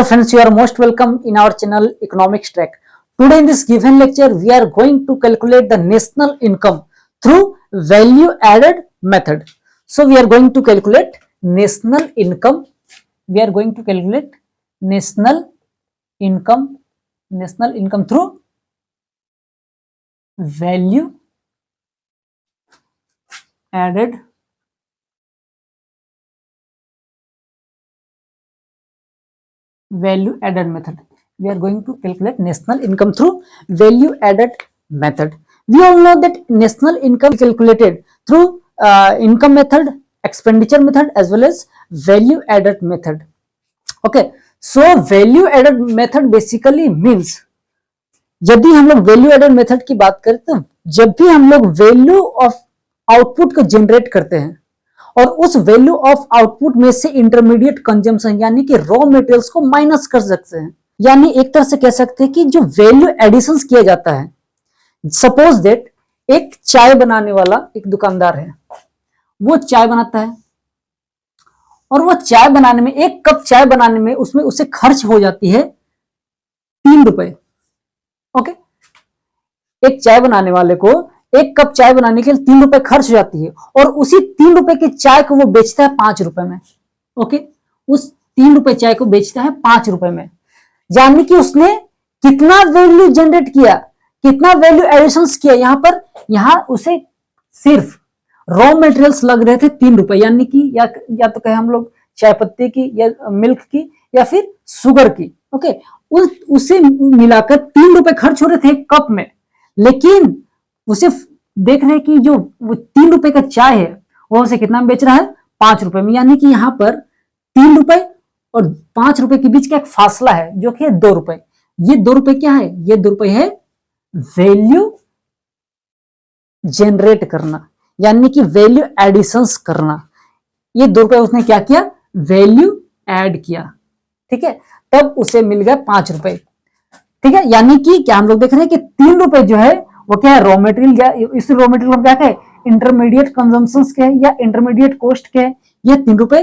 Hello friends, you are most welcome in our channel Economics Track. Today in this given lecture, we are going to calculate the national income through value added method. So we are going to calculate national income. We are going to calculate national income through value added method. We are going to calculate national income through value added method. We all know that national income is calculated through income method, expenditure method as well as value added method. Okay, so value added method basically means यदि हम लोग value added method की बात करें तो जब भी हम लोग वैल्यू ऑफ आउटपुट को जनरेट करते हैं और उस वैल्यू ऑफ आउटपुट में से इंटरमीडिएट कंजम्पशन यानी कि रॉ मटेरियल्स को माइनस कर सकते हैं, यानी एक तरह से कह सकते हैं कि जो वैल्यू एडिशंस किया जाता है, सपोज दैट एक चाय बनाने वाला एक दुकानदार है, वो चाय बनाता है और वो चाय बनाने में, एक कप चाय बनाने में उसमें उसे खर्च हो जाती है 3 रुपए। ओके, एक चाय बनाने वाले को एक कप चाय बनाने के लिए 3 रुपए खर्च हो जाती है और उसी 3 रुपए की चाय को वो बेचता है 5 रुपए में। ओके, उस 3 रुपए चाय को बेचता है 5 रुपए में, यानी कि उसने कितना वैल्यू जनरेट किया, कितना वैल्यू एडिशंस किया। यहां उसे सिर्फ रॉ मटेरियल्स लग रहे थे 3 रुपए, यानी कि या तो कहे हम लोग चाय पत्ती की या मिल्क की या फिर शुगर की। ओके, उसे मिलाकर 3 रुपए खर्च हो रहे थे कप में, लेकिन उसे देख रहे हैं कि जो वो 3 रुपए का चाय है वो उसे कितना बेच रहा है 5 रुपए में, यानी कि यहां पर 3 रुपए और 5 रुपए के बीच का एक फासला है जो कि 2 रुपए। ये 2 रुपए क्या है? ये 2 रुपए है वैल्यू जनरेट करना, यानी कि वैल्यू एडिशंस करना। ये 2 रुपए उसने क्या किया? वैल्यू ऐड किया। ठीक है, तब उसे मिल गया 5 रुपए। ठीक है, यानी कि क्या हम लोग देख रहे हैं कि 3 रुपए जो है वो क्या है? Raw material. या इस रॉ मटेरियल हम क्या कहें? इंटरमीडिएट कंजम्पशंस के या इंटरमीडिएट कॉस्ट के। ये 3 रुपए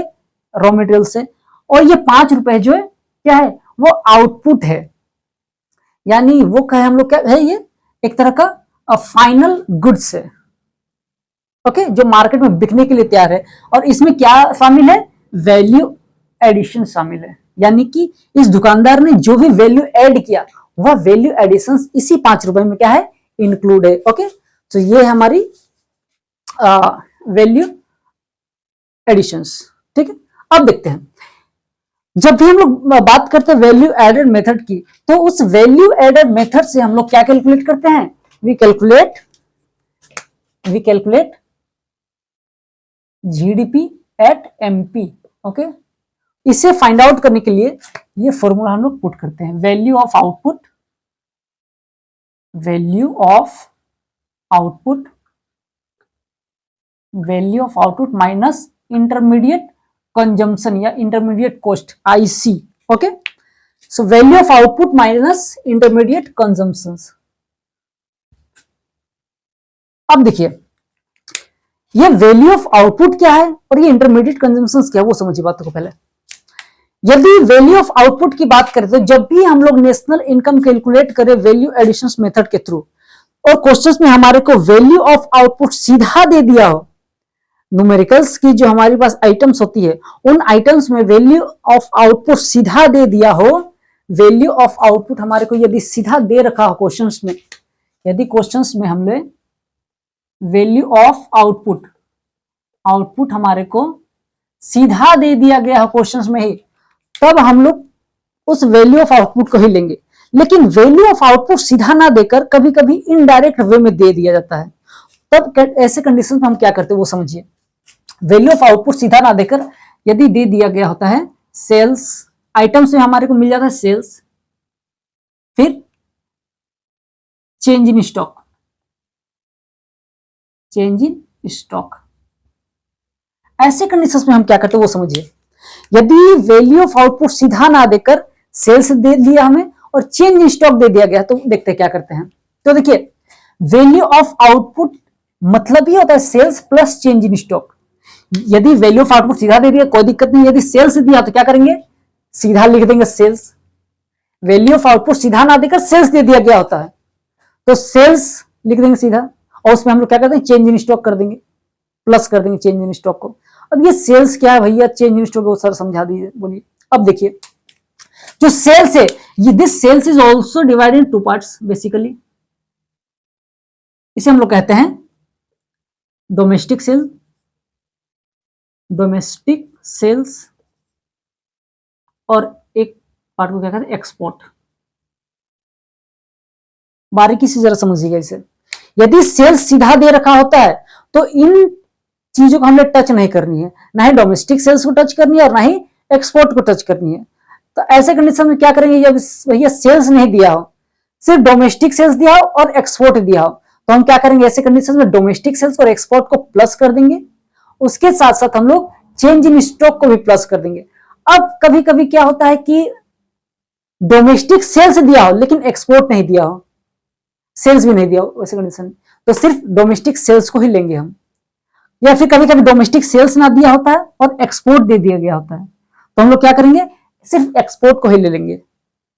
रॉ मटेरियल से और ये 5 रुपए जो है क्या है? वो आउटपुट है, यानी वो कहे हम लोग क्या है? ये एक तरह का फाइनल गुड्स है। ओके, जो मार्केट में बिकने के लिए तैयार है। और इसमें क्या शामिल है? वैल्यू एडिशन शामिल है, यानी कि इस दुकानदार ने जो भी वैल्यू ऐड किया वह वैल्यू एडिशन इसी 5 रुपए में क्या है? इंक्लूड है। ओके, तो ये हमारी वैल्यू एडिशंस। ठीक है, अब देखते हैं, जब भी हम लोग बात करते हैं वैल्यू एडेड मेथड की, तो उस वैल्यू एडेड मेथड से हम लोग क्या कैलकुलेट करते हैं? We calculate GDP at MP. Okay, इसे फाइंड आउट करने के लिए ये फॉर्मूला हम लोग पुट करते हैं, value of output minus intermediate consumption या intermediate cost, IC. Okay, so value of output minus intermediate consumption. अब देखिए, ये वैल्यू ऑफ आउटपुट क्या है और ये इंटरमीडिएट कंजम्पशन क्या है, वो समझिए बातों को पहले। यदि वैल्यू ऑफ आउटपुट की बात करें तो जब भी हम लोग नेशनल इनकम कैलकुलेट करें वैल्यू एडिशंस मेथड के थ्रू और क्वेश्चंस में हमारे को वैल्यू ऑफ आउटपुट सीधा दे दिया हो, न्यूमेरिकल्स की जो हमारे पास आइटम्स होती है उन आइटम्स में वैल्यू ऑफ आउटपुट सीधा दे दिया हो, वैल्यू ऑफ आउटपुट हमारे को यदि सीधा दे रखा हो क्वेश्चंस में, यदि क्वेश्चंस में हमने वैल्यू ऑफ आउटपुट हमारे को सीधा दे दिया गया हो क्वेश्चंस में ही, तब हम लोग उस वैल्यू ऑफ आउटपुट को ही लेंगे। लेकिन वैल्यू ऑफ आउटपुट सीधा ना देकर कभी कभी इनडायरेक्ट वे में दे दिया जाता है, तब ऐसे कंडीशन में हम क्या करते हैं वो समझिए। वैल्यू ऑफ आउटपुट सीधा ना देकर यदि दे दिया गया होता है सेल्स, आइटम्स में हमारे को मिल जाता है सेल्स, फिर चेंज इन स्टॉक, ऐसे कंडीशंस में हम क्या करते हैं वो समझिए। यदि वैल्यू ऑफ आउटपुट सीधा ना देकर सेल्स दे दिया हमें और चेंज इन स्टॉक दे दिया गया, तो देखते हैं क्या करते हैं। तो देखिए, वैल्यू ऑफ आउटपुट मतलब ही होता है sales plus change in stock. यदि वैल्यू ऑफ आउटपुट सीधा दे दिया कोई दिक्कत नहीं, यदि सेल्स दिया तो क्या करेंगे? सीधा लिख देंगे सेल्स। वैल्यू ऑफ आउटपुट सीधा ना देकर सेल्स दे दिया गया होता है तो सेल्स लिख देंगे सीधा, और उसमें हम लोग क्या करते हैं, चेंज इन स्टॉक कर देंगे, प्लस कर देंगे चेंज इन स्टॉक को। अब ये सेल्स क्या है भैया, चेंज इन स्टॉक को सर समझा दीजिए, बोलिए। अब देखिए जो सेल्स है, ये this sales is also divided in two parts basically. इसे हम लोग कहते हैं डोमेस्टिक सेल्स, डोमेस्टिक सेल्स, और एक पार्ट को क्या कहते हैं, एक्सपोर्ट। बारीकी से जरा समझिएगा इसे। यदि सेल्स सीधा दे रखा होता है तो इन चीजों को हमने टच नहीं करनी है, ना ही डोमेस्टिक सेल्स को टच करनी है और ना ही एक्सपोर्ट को टच करनी है। तो ऐसे कंडीशन में क्या करेंगे, जब भैया सेल्स नहीं दिया हो, सिर्फ डोमेस्टिक सेल्स दिया हो और एक्सपोर्ट दिया हो, तो हम क्या करेंगे, ऐसे कंडीशन में डोमेस्टिक सेल्स और एक्सपोर्ट को प्लस कर देंगे, उसके साथ साथ हम लोग चेंज इन स्टॉक को भी प्लस कर देंगे। अब कभी कभी क्या होता है कि डोमेस्टिक सेल्स दिया हो लेकिन एक्सपोर्ट नहीं दिया हो, सेल्स भी नहीं दिया हो, वैसे कंडीशन तो सिर्फ डोमेस्टिक सेल्स को ही लेंगे हम। या फिर कभी कभी डोमेस्टिक सेल्स ना दिया होता है और एक्सपोर्ट दे दिया गया होता है, तो हम लोग क्या करेंगे, सिर्फ एक्सपोर्ट को ही ले लेंगे।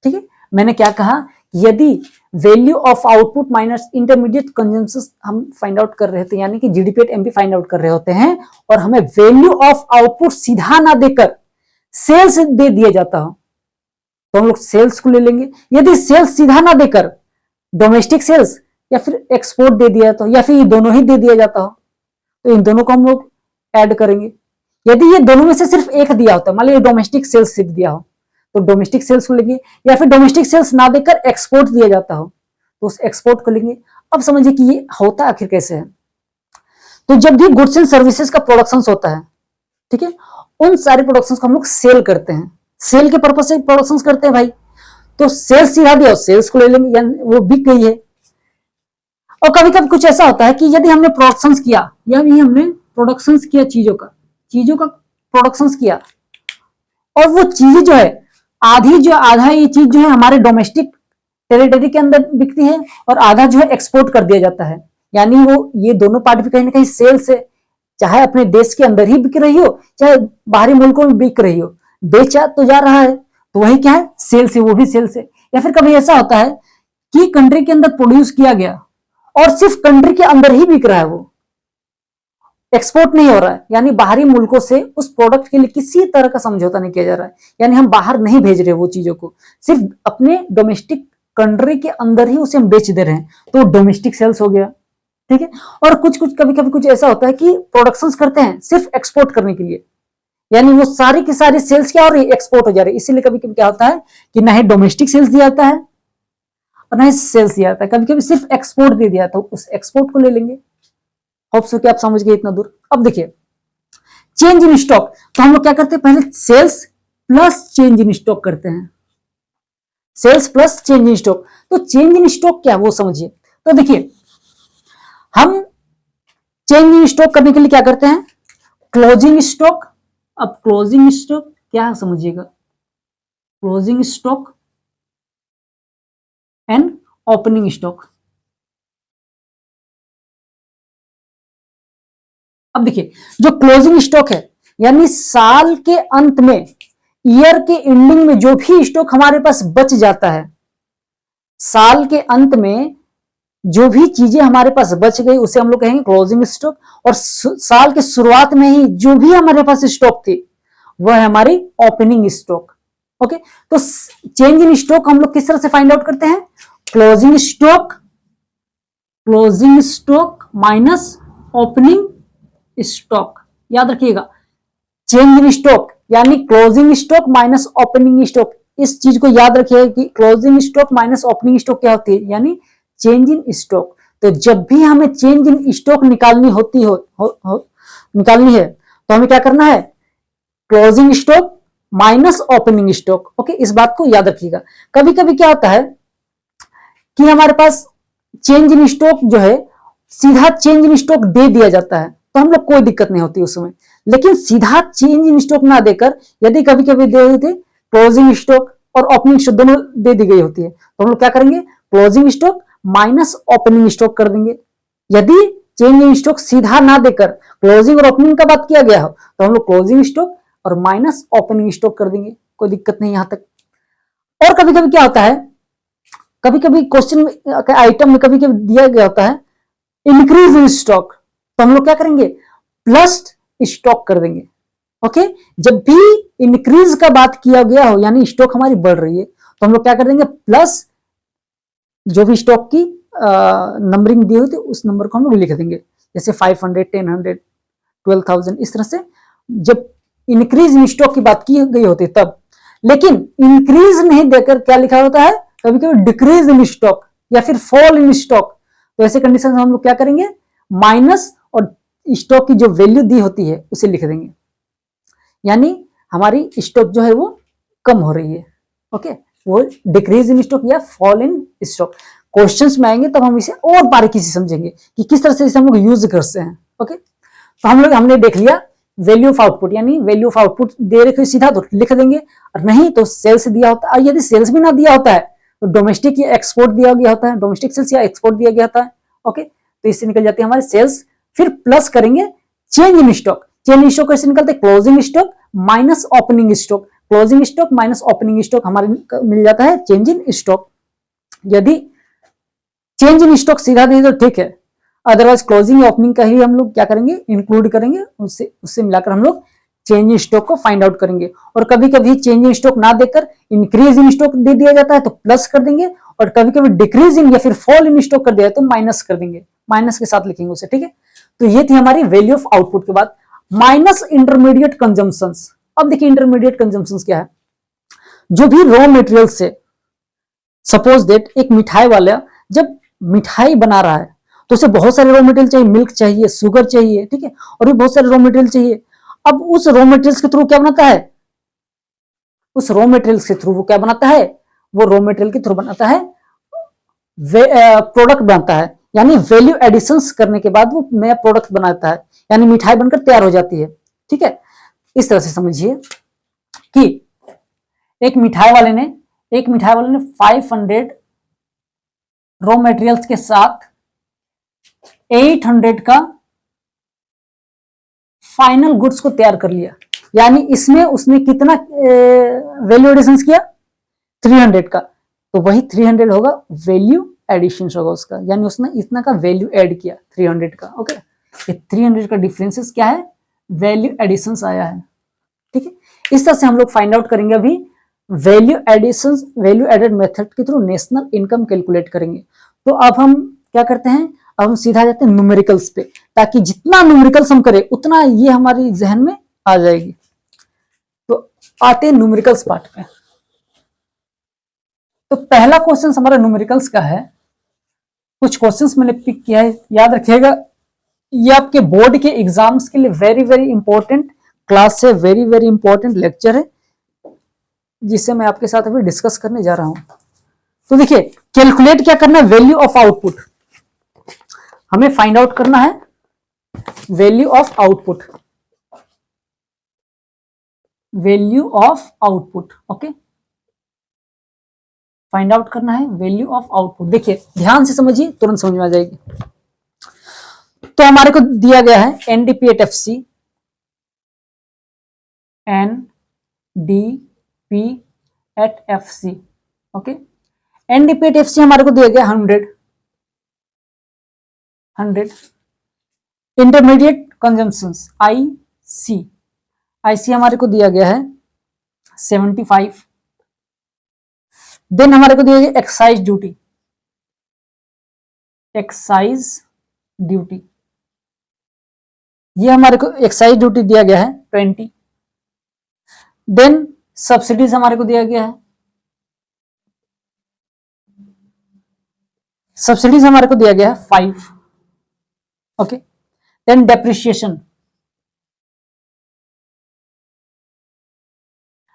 ठीक है, मैंने क्या कहा, यदि value of output minus intermediate consumption हम फाइंड आउट कर रहे थे, यानी कि GDP at MP find out कर रहे होते हैं, और हमें वैल्यू ऑफ आउटपुट सीधा ना देकर सेल्स दे दिया जाता हो, तो हम लोग सेल्स को ले लेंगे। यदि सेल्स सीधा ना देकर डोमेस्टिक सेल्स या फिर एक्सपोर्ट दे दिया तो, या फिर ये दोनों ही दे दिया जाता हो, तो इन दोनों को हम लोग ऐड करेंगे। यदि ये दोनों में से सिर्फ एक दिया होता है, मान लीजिए डोमेस्टिक सेल्स सिर्फ दिया हो, तो डोमेस्टिक सेल्स को लेंगे, या फिर डोमेस्टिक सेल्स ना देकर एक्सपोर्ट दिया जाता हो तो उस एक्सपोर्ट को लेंगे। अब समझिए कि ये होता आखिर कैसे है। तो जब भी गुड्स एंड सर्विसेज का प्रोडक्शन होता है, ठीक है, उन सारे प्रोडक्शन को हम लोग सेल करते हैं, सेल के पर्पज से प्रोडक्शन करते हैं भाई, तो सेल्स सिखा दिया, सेल्स को ले लेंगे, यानी वो बिक गई है। और कभी कभी कुछ ऐसा होता है कि यदि हमने प्रोडक्शन किया, या भी हमने प्रोडक्शन किया चीजों का प्रोडक्शन किया, और वो चीज जो है आधा ये चीज जो है हमारे डोमेस्टिक टेरिटरी के अंदर बिकती है और आधा जो है एक्सपोर्ट कर दिया जाता है, यानी वो ये दोनों पार्ट भी कहीं ना कहीं सेल्स है, चाहे अपने देश के अंदर ही बिक रही हो चाहे बाहरी मुल्कों में बिक रही हो, बेचा तो जा रहा है, तो वही क्या है, सेल्स है, वो भी सेल्स है। या फिर कभी ऐसा होता है कि कंट्री के अंदर प्रोड्यूस किया गया और सिर्फ कंट्री के अंदर ही बिक रहा है, वो एक्सपोर्ट नहीं हो रहा है, यानी बाहरी मुल्कों से उस प्रोडक्ट के लिए किसी तरह का समझौता नहीं किया जा रहा है, यानी हम बाहर नहीं भेज रहे वो चीजों को, सिर्फ अपने डोमेस्टिक कंट्री के अंदर ही उसे हम बेच दे रहे हैं, तो डोमेस्टिक सेल्स हो गया। ठीक है, और कुछ कभी कभी कुछ ऐसा होता है कि प्रोडक्शंस करते हैं सिर्फ एक्सपोर्ट करने के लिए, यानी वो सारी की सारी सेल्स क्या हो रही है, एक्सपोर्ट हो जा रही है। इसीलिए कभी कभी क्या होता है कि ना ही डोमेस्टिक सेल्स दिया जाता है और ना ही सेल्स दिया जाता है, कभी कभी सिर्फ एक्सपोर्ट दे दिया, तो उस एक्सपोर्ट को ले लेंगे। होप सो कि आप समझ गए इतना दूर। अब देखिए चेंज इन स्टॉक, तो हम लोग क्या करते हैं, पहले sales plus change in stock करते हैं, sales plus change in stock. तो चेंज इन स्टॉक क्या है वो समझिए। तो देखिए हम चेंज इन स्टॉक करने के लिए क्या करते हैं, क्लोजिंग स्टॉक। अब क्लोजिंग स्टॉक क्या है समझिएगा, closing stock and opening stock. अब देखिए जो क्लोजिंग स्टॉक है, यानी साल के अंत में, ईयर के एंडिंग में जो भी स्टॉक हमारे पास बच जाता है, साल के अंत में जो भी चीजें हमारे पास बच गई उसे हम लोग कहेंगे क्लोजिंग स्टॉक, और साल के शुरुआत में ही जो भी हमारे पास स्टॉक थी वह है हमारी ओपनिंग स्टॉक। ओके, तो चेंज इन स्टॉक हम लोग किस तरह से फाइंड आउट करते हैं, closing stock minus opening stock. याद रखिएगा, चेंज इन स्टॉक यानी closing stock minus opening stock, इस चीज को याद रखिएगा कि closing stock minus opening stock क्या होती है, यानी चेंज इन स्टॉक। तो जब भी हमें चेंज इन स्टॉक निकालनी होती निकालनी है तो हमें क्या करना है, closing stock minus opening stock. Okay, इस बात को याद रखिएगा। कभी कभी क्या होता है कि हमारे पास चेंज इन स्टॉक जो है सीधा चेंज इन स्टॉक दे दिया जाता है, तो हम लोग कोई दिक्कत नहीं होती उस समय, लेकिन सीधा चेंज इन स्टॉक ना देकर यदि कभी कभी दे देते क्लोजिंग स्टॉक और ओपनिंग स्टॉक दोनों दे दी गई होती है, तो हम लोग क्या करेंगे, closing stock minus opening stock कर देंगे। यदि चेंज इन स्टॉक सीधा ना देकर क्लोजिंग और ओपनिंग का बात किया गया हो तो हम लोग क्लोजिंग स्टॉक और माइनस ओपनिंग स्टॉक कर देंगे, कोई दिक्कत नहीं यहाँ तक। और कभी कभी क्या होता है, कभी कभी क्वेश्चन आइटम में कभी कभी दिया गया होता है इंक्रीज इन स्टॉक, तो हम लोग क्या करेंगे, प्लस स्टॉक कर देंगे। ओके, जब भी इंक्रीज का बात किया गया हो यानी स्टॉक हमारी बढ़ रही है, तो हम लोग क्या कर देंगे, प्लस जो भी स्टॉक की नंबरिंग दी हुई थी उस नंबर को हम लोग लिख देंगे, जैसे 500, 1000, 12,000, इस तरह से जब इंक्रीज इन स्टॉक की बात की गई होती तब। लेकिन इंक्रीज नहीं देकर क्या लिखा होता है, कभी कभी डिक्रीज इन स्टॉक या फिर फॉल इन स्टॉक, तो ऐसे कंडीशन में हम लोग क्या करेंगे, माइनस और स्टॉक की जो वैल्यू दी होती है उसे लिख देंगे, यानी हमारी स्टॉक जो है वो कम हो रही है। ओके, वो डिक्रीज इन स्टॉक या फॉल इन स्टॉक। क्वेश्चंस में आएंगे तब हम इसे और बारीकी से समझेंगे कि किस तरह से इसे हम लोग यूज करते हैं। ओके, तो हमने देख लिया वैल्यू ऑफ आउटपुट, यानी वैल्यू ऑफ आउटपुट दे रखे सीधा तो लिख देंगे, और नहीं तो सेल्स दिया होता है, यदि सेल्स भी ना दिया होता है तो डोमेस्टिक या एक्सपोर्ट दिया गया होता है, डोमेस्टिक सेल्स या एक्सपोर्ट दिया गया होता है। ओके, तो इससे निकल जाती है हमारे सेल्स, फिर प्लस करेंगे change in stock. Change in stock कैसे निकलते हैं, closing stock minus opening stock, closing stock minus opening stock हमारे मिल जाता है चेंज इन स्टॉक। यदि चेंज इन स्टॉक सीधा दे तो ठीक है, अदरवाइज क्लोजिंग ओपनिंग का ही हम लोग क्या करेंगे, इंक्लूड करेंगे, उससे मिलाकर हम लोग चेंज इन स्टॉक को फाइंड आउट करेंगे। और कभी कभी चेंज इन स्टॉक ना देकर इंक्रीज इन स्टॉक दे दिया जाता है तो प्लस कर देंगे, और कभी कभी डिक्रीज इन या फिर फॉल इन स्टॉक कर दिया तो माइनस कर देंगे, माइनस के साथ लिखेंगे उसे। ठीक है, तो ये थी हमारी वैल्यू ऑफ आउटपुट के बाद माइनस इंटरमीडिएट कंजम्पशंस। अब देखिए इंटरमीडिएट कंजम्पशंस क्या है, जो भी रॉ मटेरियल से, सपोज दैट एक मिठाई वाला जब मिठाई बना रहा है तो उसे बहुत सारे रॉ मटेरियल चाहिए, मिल्क चाहिए, शुगर चाहिए, ठीक है, और भी बहुत सारे रॉ मटेरियल चाहिए। अब उस रॉ मटेरियल्स के थ्रू क्या बनाता है, उस रॉ मटेरियल्स के थ्रू वो क्या बनाता है, वो रॉ मटेरियल के थ्रू बनाता है प्रोडक्ट बनाता है, यानी वैल्यू एडिशंस करने के बाद वो नया प्रोडक्ट बनाता है, यानी मिठाई बनकर तैयार हो जाती है। ठीक है, इस तरह से समझिए कि एक मिठाई वाले ने 500 रॉ मटेरियल्स के साथ 800 का फाइनल गुड्स को तैयार कर लिया, यानी इसमें उसने कितना वैल्यू एडिशन किया, 300 का, तो वही 300 होगा वैल्यू एडिशन होगा उसका, यानी उसने इतना का वैल्यू ऐड किया 300 का। ओके, ये 300 का डिफरेंसेस क्या है, वैल्यू एडिशन आया है। ठीक है, इस तरह से हम लोग फाइंड आउट करेंगे अभी value addition, value added method के थ्रू नेशनल इनकम कैलकुलेट करेंगे। तो अब हम क्या करते हैं, अब हम सीधा जाते हैं न्यूमेरिकल्स पे, ताकि जितना न्यूमेरिकल्स हम करें उतना ये हमारी जहन में आ जाएगी। तो आते हैं न्यूमेरिकल्स पार्ट पे। तो पहला क्वेश्चन हमारा न्यूमेरिकल्स का है, कुछ क्वेश्चंस मैंने पिक किया है, याद रखिएगा, ये आपके बोर्ड के एग्जाम्स के लिए वेरी वेरी इंपॉर्टेंट क्लास है, वेरी वेरी इंपॉर्टेंट लेक्चर है, जिसे मैं आपके साथ अभी डिस्कस करने जा रहा हूं। तो देखिए, कैलकुलेट क्या करना है, वैल्यू ऑफ आउटपुट, हमें फाइंड आउट करना है value of output, value of output. Okay, find out करना है वैल्यू ऑफ आउटपुट। देखिए ध्यान से समझिए, तुरंत समझ में आ जाएगी। तो हमारे को दिया गया है NDP@FC, NDP@FC। ओके, NDP@FC हमारे को दिया गया 100। इंटरमीडिएट कंजम्पशंस IC हमारे को दिया गया है 75। देन हमारे को दिया गया एक्साइज ड्यूटी, ये हमारे को एक्साइज ड्यूटी दिया गया है 20। देन सब्सिडीज हमारे को दिया गया है, सब्सिडीज हमारे को दिया गया है 5। ओके, देन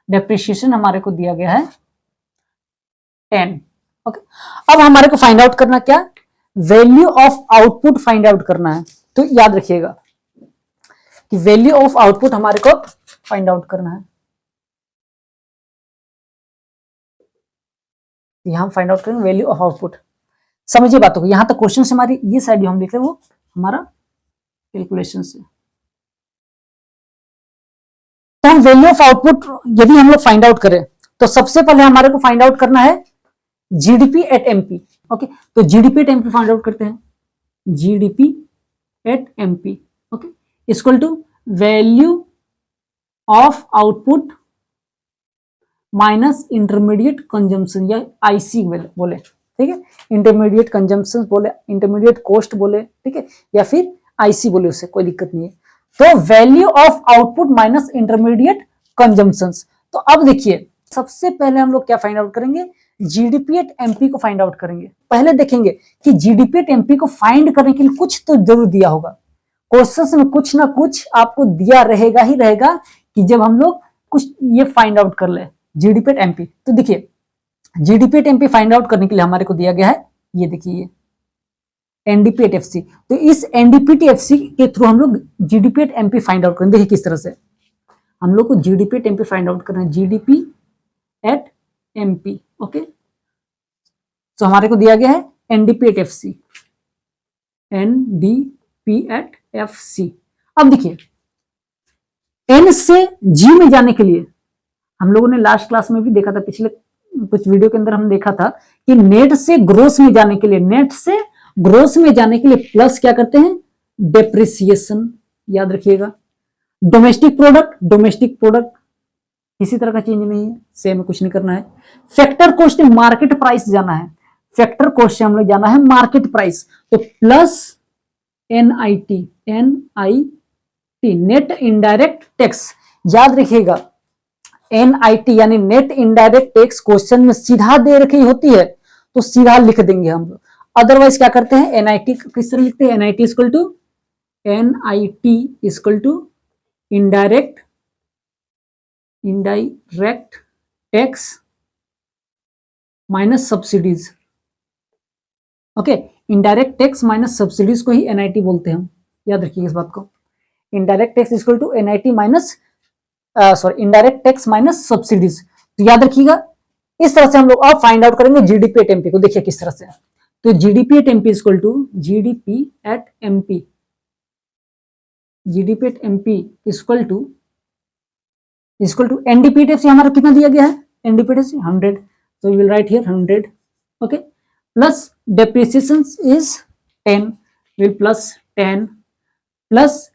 डेप्रिसिएशन हमारे को दिया गया है 10। ओके, अब हमारे को फाइंड आउट करना क्या, value of output find out करना है। तो याद रखिएगा कि वैल्यू ऑफ आउटपुट हमारे को फाइंड आउट करना है, यहां फाइंड आउट करेंगे वैल्यू ऑफ आउटपुट। समझिए बातों को, यहां तक क्वेश्चन से हमारी ये साइड जो हम लिख रहे हैं वो हमारा कैलकुलेशन से। तो हम वैल्यू ऑफ आउटपुट यदि हम लोग फाइंड आउट करें तो सबसे पहले हमारे को फाइंड आउट करना है जीडीपी एट एमपी। ओके, तो GDP at MP find out करते हैं। GDP at MP okay equal to value of output minus intermediate consumption या आईसी बोले, ठीक है, इंटरमीडिएट कंजम्पशन बोले, इंटरमीडिएट कॉस्ट बोले, ठीक है, या फिर आईसी बोले, उससे कोई दिक्कत नहीं है। तो value of output minus intermediate consumption. तो अब देखिए सबसे पहले हम लोग क्या फाइंड आउट करेंगे, जीडीपी एट एमपी को फाइंड आउट करेंगे। पहले देखेंगे कि जीडीपी एट एमपी को फाइंड करने के लिए कुछ तो जरूर दिया होगा, क्वेश्चन में कुछ ना कुछ आपको दिया रहेगा ही रहेगा कि जब हम लोग कुछ ये फाइंड आउट कर ले जीडीपी एट एमपी। तो देखिए GDP at MP find out करने के लिए हमारे को दिया गया है, ये देखिए ये एनडीपी एट एफसी। तो इस एनडीपी एफसी के थ्रू हम लोग GDP at MP find out करेंगे। देखिए किस तरह से हम लोग को GDP at MP find out करना है, जीडीपी एट एमपी। ओके, तो हमारे को दिया गया है NDP at FC, NDP at FC. अब देखिए एन से जी में जाने के लिए हम लोगों ने लास्ट क्लास में भी देखा था, पिछले कुछ वीडियो के अंदर हम देखा था कि नेट से ग्रोस में जाने के लिए, नेट से ग्रोस में जाने के लिए प्लस क्या करते हैं, डेप्रिसिएशन, याद रखिएगा। डोमेस्टिक प्रोडक्ट, डोमेस्टिक प्रोडक्ट किसी तरह का चेंज नहीं है, सेम कुछ नहीं करना है। फैक्टर कॉस्ट मार्केट प्राइस जाना है, फैक्टर कॉस्ट से हम लोग जाना है मार्केट प्राइस, तो plus NIT, NIT net indirect tax, याद रखिएगा एनआईटी यानी नेट इनडायरेक्ट टैक्स क्वेश्चन में सीधा दे रखी होती है तो सीधा लिख देंगे हम लोग। अदरवाइज क्या करते हैं, एनआईटी किस तरह लिखते हैं, NIT equal to, NIT equal to indirect, indirect tax minus subsidies. Okay, indirect tax minus subsidies को ही एनआईटी बोलते हैं हम, याद रखिए इस बात को। Indirect tax equal to NIT minus sorry indirect tax minus subsidies, तो याद रखिएगा। इस तरह से हम लोग अब फाइंड आउट करेंगे जीडीपी एट एमपी को। देखिए किस तरह से, तो GDP at MP equal to, GDP at MP, GDP at MP equal to NDP at FC हमारा कितना दिया गया है, NDP at FC 100, so we will write here 100, okay, plus depreciation is 10, will plus 10, plus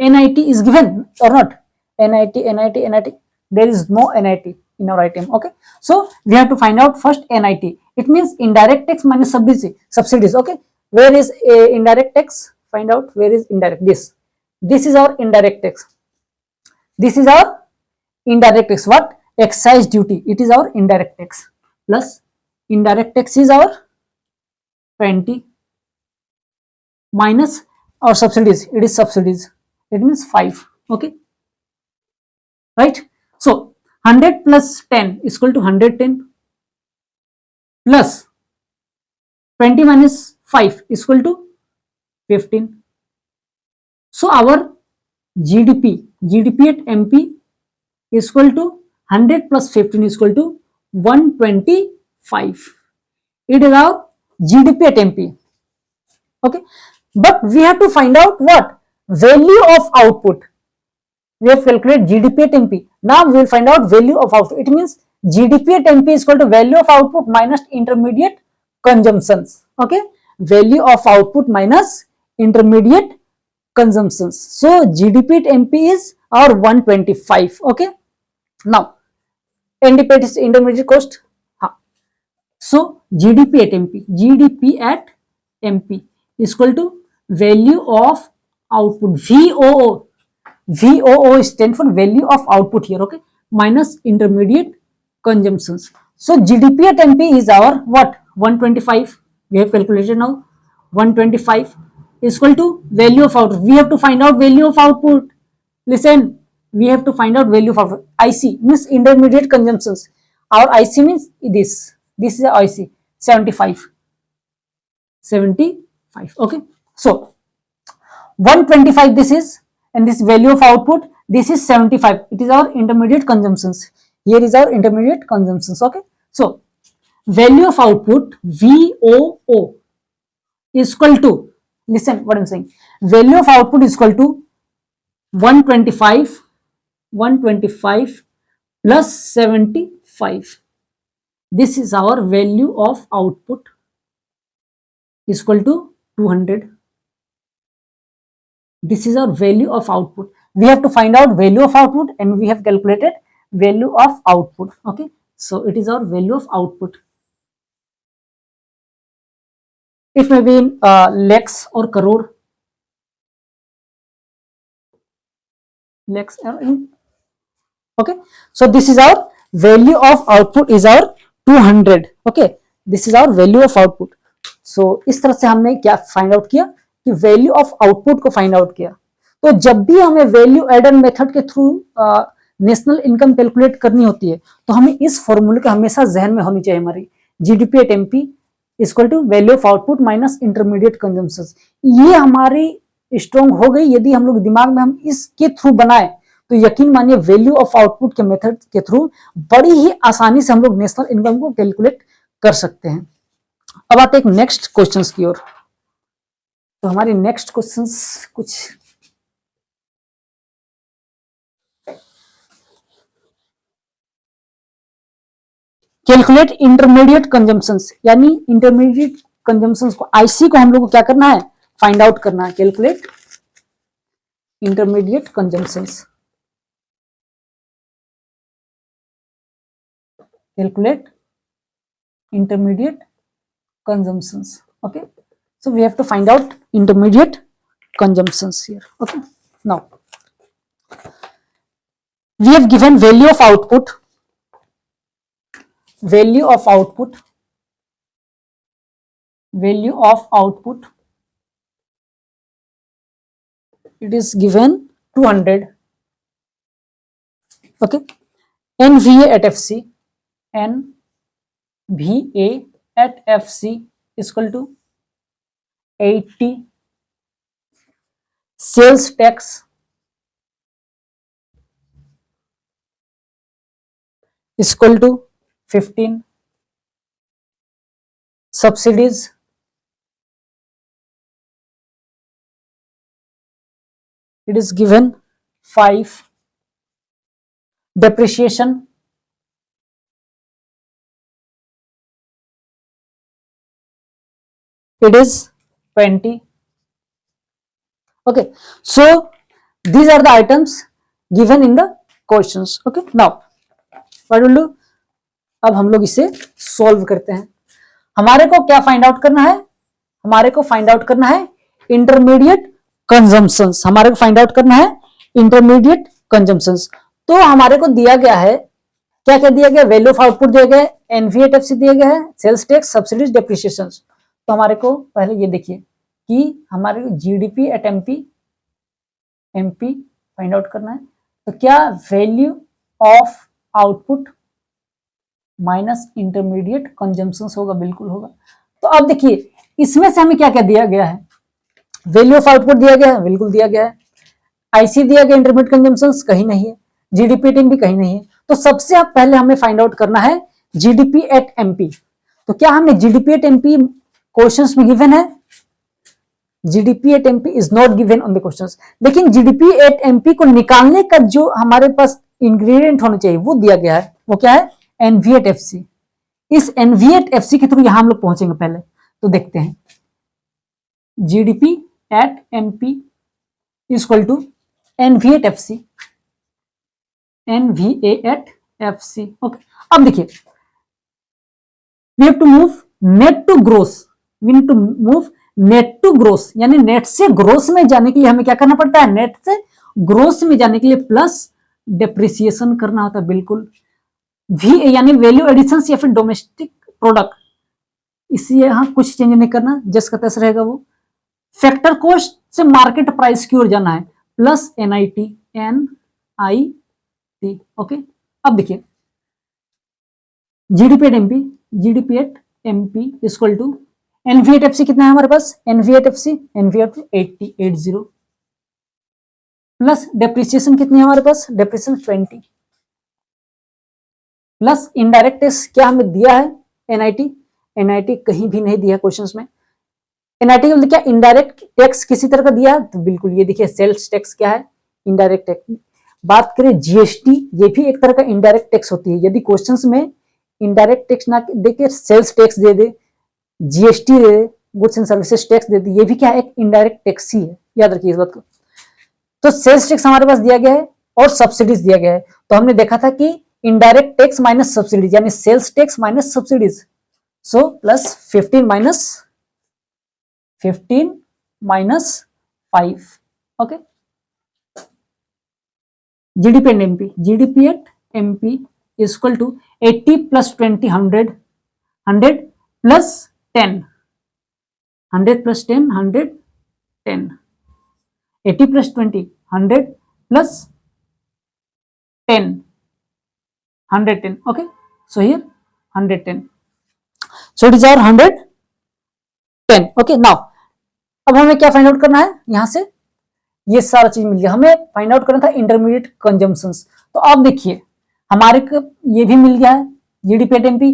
NIT is given or not, NIT, there is no NIT in our item. Okay, so we have to find out first NIT, it means indirect tax minus subsidies. Okay, where is indirect tax, find out where is indirect, this is our indirect tax, this is our indirect tax, what, excise duty, it is our indirect tax, plus indirect tax is our 20 minus our subsidies, it is subsidies, it means 5. Okay, right, so 100 plus 10 is equal to 110, plus 20 minus 5 is equal to 15. So our GDP at MP is equal to 100 plus 15 is equal to 125. It is our GDP at MP. Okay, but we have to find out what, value of output. We have calculated GDP at MP. Now we will find out value of output. It means GDP at MP is equal to value of output minus intermediate consumptions. Okay, value of output minus intermediate consumptions. So GDP at MP is our 125. Okay, now NDP is intermediate cost. So GDP at MP is equal to value of output, VOO stands for value of output here, okay, minus intermediate consumptions. So GDP at MP is our what, 125. We have calculated now, 125 is equal to value of output. We have to find out value of output. Listen, we have to find out value of output. IC means intermediate consumptions. Our IC means this is a IC 75. Okay, so 125 this is, and this value of output, this is 75. It is our intermediate consumptions. Here is our intermediate consumptions. Okay, so value of output, VOO, is equal to, listen what I'm saying, value of output is equal to 125 125 plus 75. This is our value of output is equal to 200. This is our value of output. We have to find out value of output and we have calculated value of output. Okay, so it is our value of output. It may be in lakhs or crore. Lakhs or in. Okay, so this is our value of output is our 200. Okay, this is our value of output. So इस तरह से हमने क्या find out किया कि value of output को find out किया. तो जब भी हमें वैल्यू एडर मेथड के थ्रू नेशनल इनकम कैलकुलेट करनी होती है तो हमें इस फॉर्मूले का हमेशा जहन में होनी चाहिए हमारी GDP at MP equal to value of output minus intermediate consumption. ये हमारी स्ट्रॉन्ग हो गई. यदि हम लोग दिमाग में हम इसके थ्रू बनाए तो यकीन मानिए वैल्यू ऑफ आउटपुट के मेथड के थ्रू बड़ी ही आसानी से हम लोग नेशनल इनकम को कैलकुलेट कर सकते हैं. अब आते हैं नेक्स्ट क्वेश्चंस की ओर. तो हमारी नेक्स्ट क्वेश्चंस कुछ कैलकुलेट इंटरमीडिएट कंजम्पशंस, यानी इंटरमीडिएट कंजम्पशंस को आईसी को हम लोग को क्या करना है फाइंड आउट करना है. Calculate intermediate consumptions. Calculate intermediate consumptions. Okay, so we have to find out intermediate consumptions here. Okay, now we have given value of output, value of output, value of output. It is given 200. Okay, NVA at FC. NVA at FC is equal to 80. Sales tax is equal to 15. Subsidies it is given 5. Depreciation it is 20. Okay, so these are the items given in the questions. Okay, now what will do, अब हम लोग इसे solve करते हैं. हमारे को क्या find out करना है, हमारे को फाइंड आउट करना है इंटरमीडिएट कंजम्पशंस. हमारे को फाइंड आउट करना है इंटरमीडिएट कंजम्पशंस. तो हमारे को दिया गया है क्या क्या दिया गया, वैल्यू ऑफ आउटपुट दिया गया है, एनवीएटएफसी दिया गया है, सेल्स टैक्स, सब्सिडीज, डेप्रिसिएशन. तो हमारे को पहले ये देखिए कि हमारे GDP at MP find out करना है. तो क्या value of output minus intermediate consumption होगा, बिल्कुल होगा. तो अब देखिए इसमें से हमें क्या क्या दिया गया है, वैल्यू ऑफ आउटपुट दिया गया है, बिल्कुल दिया गया है. आईसी दिया गया, इंटरमीडिएट कंजम्पशन कहीं नहीं है, जीडीपी एट एमपी कहीं नहीं है. तो सबसे पहले हमें फाइंड आउट करना है जीडीपी एट एमपी. तो क्या हमने जीडीपी एट एमपी क्वेश्चंस में गिवन है, GDP at MP is not given on the questions. लेकिन जीडीपी एट एमपी को निकालने का जो हमारे पास इंग्रेडिएंट होना चाहिए वो दिया गया है. वो क्या है, एनवीएट एफसी. इस एनवीएट एफसी के थ्रू यहां हम लोग पहुंचेंगे. पहले तो देखते हैं GDP at MP is equal to NVA at FC, NVA at FC. Okay, अब देखिए we have to move net to gross. We need to move net to gross, यानी नेट से ग्रोस में जाने के लिए हमें क्या करना पड़ता है, नेट से ग्रोस में जाने के लिए प्लस डेप्रिसिएशन करना होता है. बिल्कुल वी यानी वैल्यू एडिशन या फिर डोमेस्टिक प्रोडक्ट, इसी यहां कुछ चेंज नहीं करना, जस्ट का तैसे रहेगा. वो फैक्टर कॉस्ट से मार्केट प्राइस की ओर जाना है, प्लस एनआईटी, एनआईटी. ओके, अब देखिए GDP at MP, GDP at MP equal to NVA at FC कितना है हमारे पास, एनवीएट एफसी 80 प्लस डेप्रिसिएशन कितनी है हमारे पास, डेप्रिसिएशन 20 प्लस इनडायरेक्ट टैक्स क्या हमें दिया है, एनआईटी. एनआईटी कहीं भी नहीं दिया क्वेश्चंस में. एनआईटी का क्या इनडायरेक्ट टैक्स किसी तरह का दिया, तो बिल्कुल ये देखिए सेल्स टैक्स क्या है, इनडायरेक्ट टैक्स. बात करें जीएसटी, ये भी एक तरह का इनडायरेक्ट टैक्स होती है। यदि क्वेश्चंस में इनडायरेक्ट टैक्स ना देके सेल्स टैक्स दे दे, जीएसटी दे दे, गुड्स एंड सर्विसेज टैक्स दे दे, ये भी क्या है, एक इनडायरेक्ट टैक्स ही है, याद रखिए इस बात को। तो सेल्स टैक्स हमारे पास दिया गया है और सब्सिडीज दिया गया है। तो हमने देखा था कि इनडायरेक्ट टैक्स माइनस सब्सिडीज यानी sales tax minus subsidies, so plus 15 minus 5, okay. GDP and MP, GDP at MP is equal to 80 plus 20 100, 100 plus 10, 100 plus 10 110, 80 plus 20 100 plus 10 110, okay, so here 110, so it is our 110, okay। now अब हमें क्या find out करना है, यहां से ये सारा चीज मिल गया, हमें फाइंड आउट करना था इंटरमीडिएट कंजम्पशंस। तो अब देखिए हमारे को ये भी मिल गया है, GDP at MP,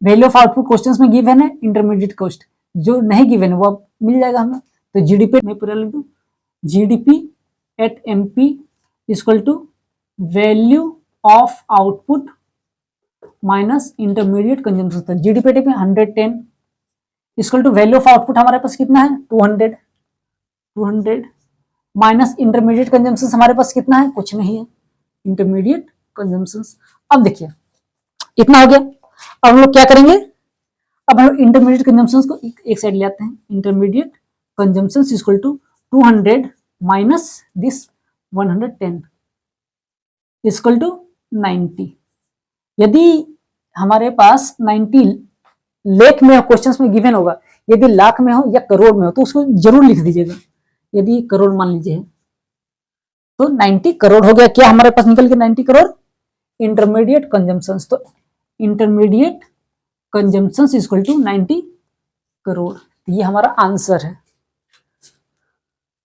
value of output questions में गिवन है, इंटरमीडिएट कॉस्ट जो नहीं गिवन है वो अब मिल जाएगा हमें। तो जीडीपी में पूरा लिख दूं, GDP at MP equal to value of output minus intermediate consumption. GDP at MP 110 equal to value of output हमारे पास कितना है 200 माइनस इंटरमीडिएट कंजम्पशन हमारे पास कितना है, कुछ नहीं है, इंटरमीडिएट कंजम्पशन। अब देखिए इतना हो गया, अब हम लोग क्या करेंगे, अब हम इंटरमीडिएट कंजम्पशन को एक साइड ले आते हैं। Intermediate consumption equal to 200 minus this 110 equal to 90। यदि हमारे पास 90 लाख में क्वेश्चंस में गिवन होगा, यदि लाख में हो या करोड़ में हो तो उसको जरूर लिख दीजिएगा। यदि करोड़ मान लीजिए तो 90 करोड़ हो गया, क्या हमारे पास निकल के 90 करोड़ इंटरमीडिएट कंजम्पशन। तो intermediate consumption equal to 90 crore, ये हमारा आंसर है।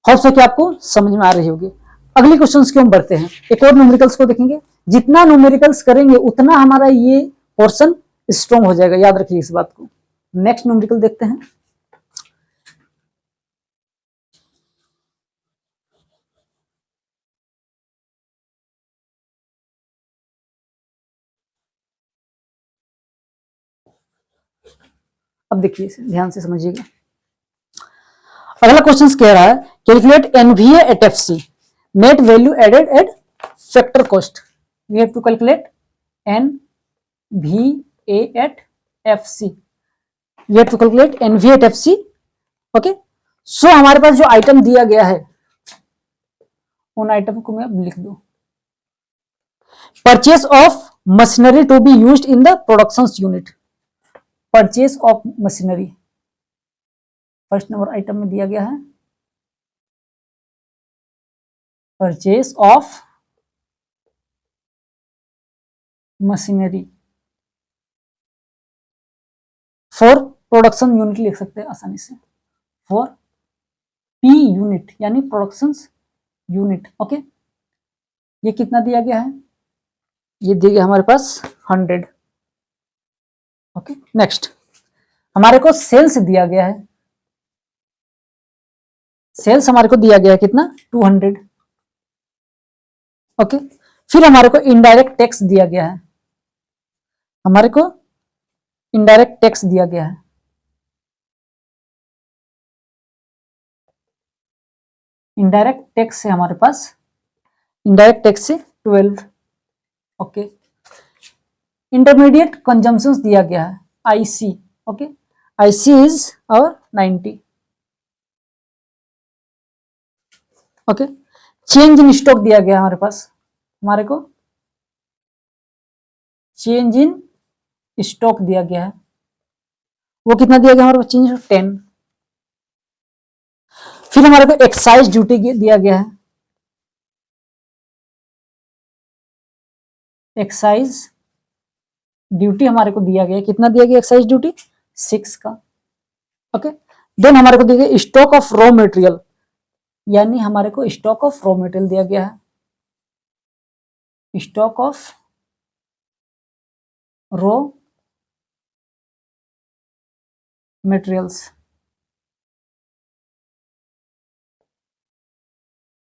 हो सके आपको समझ में आ रही होगी। अगले क्वेश्चंस की हम बढ़ते हैं, एक और न्यूमेरिकल्स को देखेंगे। जितना न्यूमेरिकल्स करेंगे उतना हमारा ये पोर्शन स्ट्रॉन्ग हो जाएगा, याद रखिए इस बात को। नेक्स्ट न्यूमेरिकल देखते हैं। अब देखिए ध्यान से समझिएगा। अगला क्वेश्चन कह रहा है calculate NVA at FC, net value added at factor cost. We have to calculate NVA at FC, we have to calculate NVA at FC, okay. So हमारे पास जो आइटम दिया गया है उन आइटम को मैं अब लिख दूं। Purchase of machinery to be used in the production unit, purchase of machinery first number item में दिया गया है, purchase of machinery for production unit लिख सकते हैं आसानी से, फॉर पी यूनिट यानी प्रोडक्शन यूनिट, ओके। ये कितना दिया गया है, ये दिया गया हमारे पास 100, ओके। नेक्स्ट हमारे को सेल्स दिया गया है, सेल्स हमारे को दिया गया है कितना 200, ओके। फिर हमारे को इनडायरेक्ट टैक्स दिया गया है, हमारे को इनडायरेक्ट टैक्स दिया गया है, इनडायरेक्ट टैक्स है हमारे पास, इनडायरेक्ट टैक्स से 12, ओके। इंटरमीडिएट कंजम्पशन दिया गया है आईसी, ओके, आईसी इज और 90, ओके। चेंज इन स्टॉक दिया गया हमारे पास, हमारे को चेंज इन स्टॉक दिया गया है, वो कितना दिया गया हमारे पास, चेंज 10। फिर हमारे को एक्साइज ड्यूटी दिया गया है, एक्साइज ड्यूटी हमारे को दिया गया, कितना दिया गया एक्साइज ड्यूटी 6 का, ओके। देन हमारे को दिया गया स्टॉक ऑफ रॉ मटेरियल, यानी हमारे को स्टॉक ऑफ रॉ मटेरियल दिया गया है, stock of raw materials,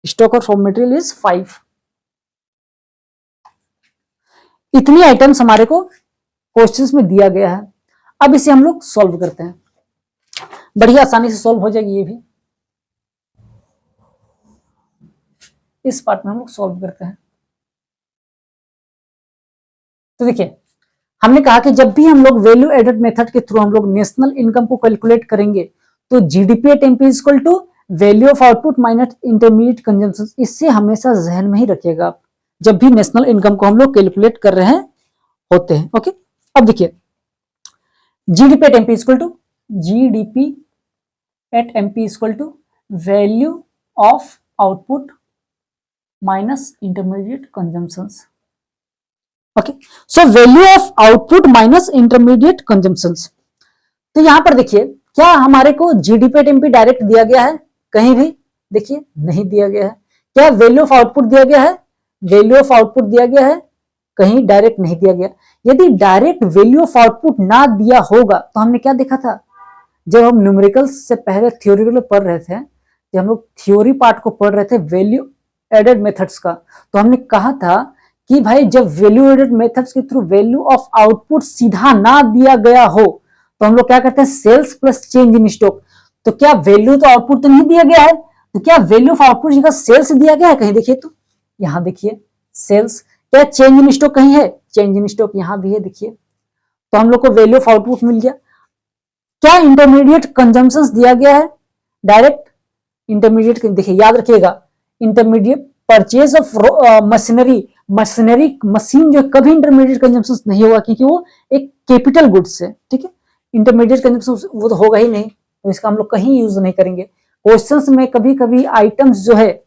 stock of raw material is 5, इतनी आइटम्स हमारे को क्वेश्चंस में दिया गया है। अब इसे हम लोग सॉल्व करते हैं, बड़ी आसानी से सॉल्व हो जाएगी ये भी। इस पार्ट में हम लोग सॉल्व करते हैं। तो देखिए, हमने कहा कि जब भी हम लोग वैल्यू एडेड मेथड के थ्रू हम लोग नेशनल इनकम को कैलकुलेट करेंगे तो GDP at MP is equal to value of output minus intermediate consumption. इससे हमेशा जहन में ही रखिएगा आप, जब भी नेशनल इनकम को हम लोग कैलकुलेट कर रहे हैं होते हैं। ओके, अब देखिए, GDP at MP is equal to GDP at MP is equal to value of output minus intermediate consumptions. Okay, so value of output minus intermediate consumptions. तो यहां पर देखिए, क्या हमारे को जीडीपी एट एमपी डायरेक्ट दिया गया है? कहीं भी देखिए नहीं दिया गया है। क्या वैल्यू ऑफ आउटपुट दिया गया है? वैल्यू ऑफ आउटपुट दिया गया है? कहीं डायरेक्ट नहीं दिया गया। यदि डायरेक्ट वैल्यू ऑफ आउटपुट ना दिया होगा तो हमने क्या देखा था, जब हम न्यूमेरिकल्स से पहले थ्योरी पढ़ रहे थे, जब हम लोग थ्योरी पार्ट को पढ़ रहे थे वैल्यू एडेड मेथड्स का, तो हमने कहा था कि भाई जब वैल्यू एडेड मेथड्स के थ्रू वैल्यू ऑफ आउटपुट सीधा ना दिया गया हो तो हम लोग क्या करते हैं, sales plus change in stock. तो क्या वैल्यू तो आउटपुट तो नहीं दिया गया है, तो क्या वैल्यू ऑफ आउटपुट जगह सेल्स दिया गया है? कहीं देखिए, तो यहां देखिए सेल्स। क्या चेंज इन स्टॉक कहीं है? चेंज इन स्टॉक यहां भी है, देखिए। तो हम लोग को वैल्यू ऑफ आउटपुट मिल गया। क्या इंटरमीडिएट कंजम्पशंस दिया गया है? डायरेक्ट इंटरमीडिएट देखिए, याद रखिएगा, intermediate purchase of machinery machine जो कभी इंटरमीडिएट कंजम्पशन नहीं होगा, क्योंकि वो एक कैपिटल गुड्स है। ठीक है, इंटरमीडिएट कंजम्पशन वो तो होगा ही नहीं, तो इसका हम लोग कहीं यूज नहीं करेंगे। क्वेश्चंस में कभी कभी आइटम्स जो है,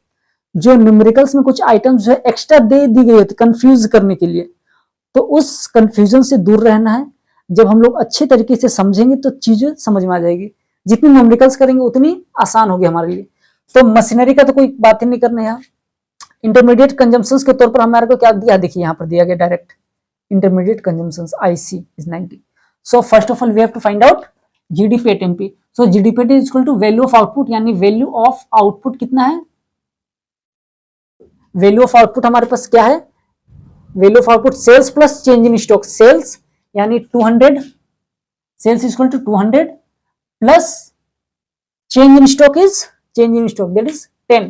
जो न्यूमेरिकल्स में कुछ आइटम्स जो है एक्स्ट्रा दे दी गई होती कंफ्यूज करने के लिए, तो उस कंफ्यूजन से दूर रहना है। जब हम लोग अच्छे तरीके से समझेंगे तो चीजें समझ में आ जाएगी। जितनी न्यूमेरिकल्स करेंगे उतनी आसान होगी हमारे लिए। तो मशीनरी का तो कोई बात ही नहीं करना है यहाँ। इंटरमीडिएट कंजम्पशंस के तौर पर हमारे को क्या दिया, देखिए यहाँ पर दिया गया direct intermediate consumptions IC is 90। So first of all we have to find out GDP at MP. So GDP is equal to value of output, यानी वैल्यू ऑफ आउटपुट कितना है? वैल्यू ऑफ आउटपुट हमारे पास क्या है? Value of output sales plus change in stock. Sales यानी 200, sales is equal to 200 plus change in stock is, change in stock, that is 10.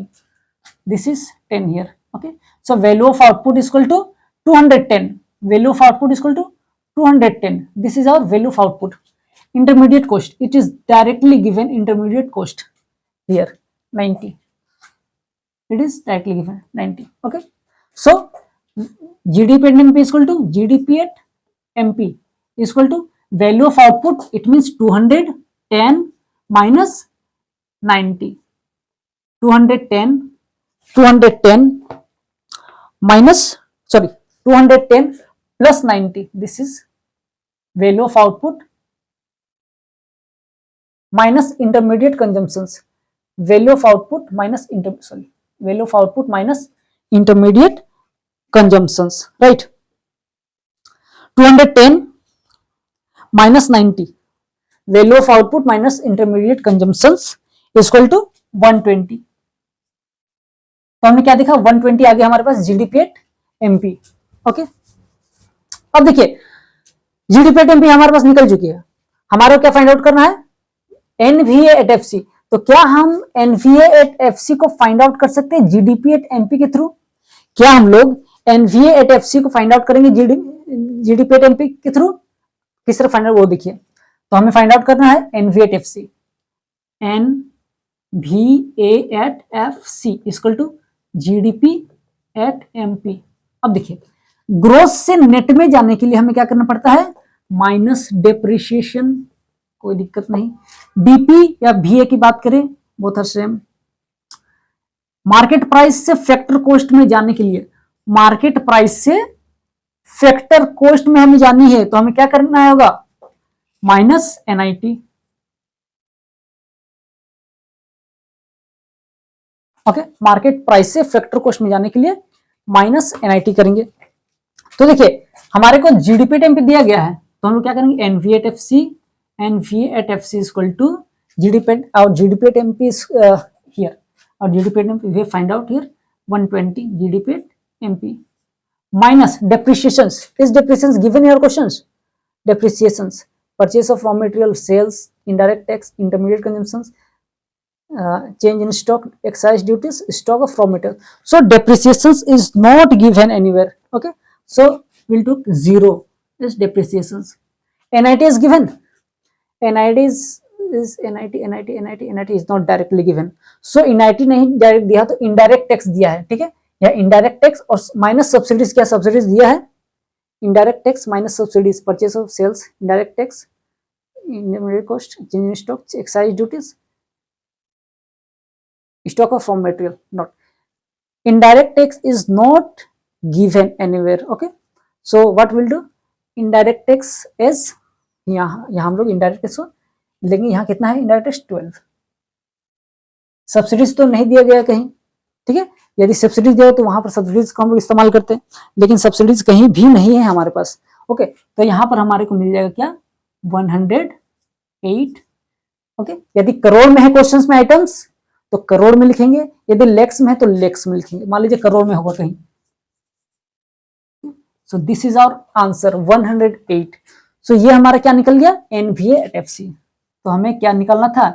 This is 10 here. Okay, so value of output is equal to 210. Value of output is equal to 210. This is our value of output. Intermediate cost, it is directly given. Intermediate cost here 90. It is directly given 90. Okay, so GDP at MP is equal to GDP at MP is equal to value of output. It means 210 minus 90, 210 minus, sorry, 210 plus 90. This is value of output minus intermediate consumptions. Value of output minus value of output minus intermediate consumptions. Right? 210 minus 90. Value of output minus intermediate consumptions is equal to 120। तो हमने क्या देखा, 120 आ गया हमारे पास GDP at MP. Okay, अब देखिए जीडीपी एट एमपी हमारे पास निकल चुकी है। हमारे क्या फाइंड आउट करना है? NVA at FC. तो क्या हम एनवीए एट एफसी को फाइंड आउट कर सकते हैं जीडीपी एट एमपी के थ्रू? क्या हम लोग एनवीए एट एफसी को फाइंड आउट करेंगे जीडीपी एट एमपी के थ्रू? किस तरह फाइंड आउट, वो देखिए। तो हमें फाइंड आउट करना है NVA at FC, NVA at FC equal to GDP at MP। अब देखिए, ग्रोस से नेट में जाने के लिए हमें क्या करना पड़ता है? माइनस डेप्रिशिएशन, कोई दिक्कत नहीं। डीपी या VA की बात करें, both are same. Market price से फैक्टर कॉस्ट में जाने के लिए, मार्केट प्राइस से फैक्टर कॉस्ट में हमें जानी है, तो हमें क्या करना होगा? Minus NIT। Okay, market price से फैक्टर कॉस्ट में जाने के लिए माइनस NIT करेंगे। तो देखिए हमारे को जीडीपी एट एमपी दिया गया है, तो हम लोग क्या करेंगे? NVA at FC, NVA at FC equal to GDP और जीडीपी एट एमपी हियर, और GDP at MP we find out here 120 GDP at MP. minus depreciations. Is depreciations given in your questions? Depreciations, purchase of raw material, sales, indirect tax, intermediate consumptions, change in stock, excise duties, stock of raw material. So depreciations is not given anywhere. Okay, so we'll took 0 is depreciations. NIT is given. NIT is NIT is not directly given. So NIT नहीं direct दिया तो indirect tax दिया है, ठीक है, या indirect tax और minus subsidies, क्या सब्सिडीज दिया है, indirect tax minus subsidies, purchase of sales, indirect tax, intermediate cost, change in stock, excise duties, stock of raw material. Not indirect tax is not given anywhere. Okay, so what we'll do, indirect tax is यहाँ हम लोग indirect tax को लेकिन यहाँ कितना है indirect tax 12. Subsidies तो नहीं दिया गया कहीं, ठीक है, यदि सब्सिडीज दिया तो वहां पर सब्सिडीज को हम लोग इस्तेमाल करते हैं, लेकिन सब्सिडीज कहीं भी नहीं है हमारे पास. ओके, तो यहाँ पर हमारे को मिल जाएगा क्या, 108. ओके, यदि करोड़ में है क्वेश्चंस में आइटम्स तो करोड़ में लिखेंगे, यदि लेक्स में है तो लेक्स में लिखेंगे. मान लीजिए करोड़ में होगा कहीं, so this is our answer 108. So ये हमारा क्या निकल गया, एनवीए एट एफसी. तो हमें क्या निकालना था,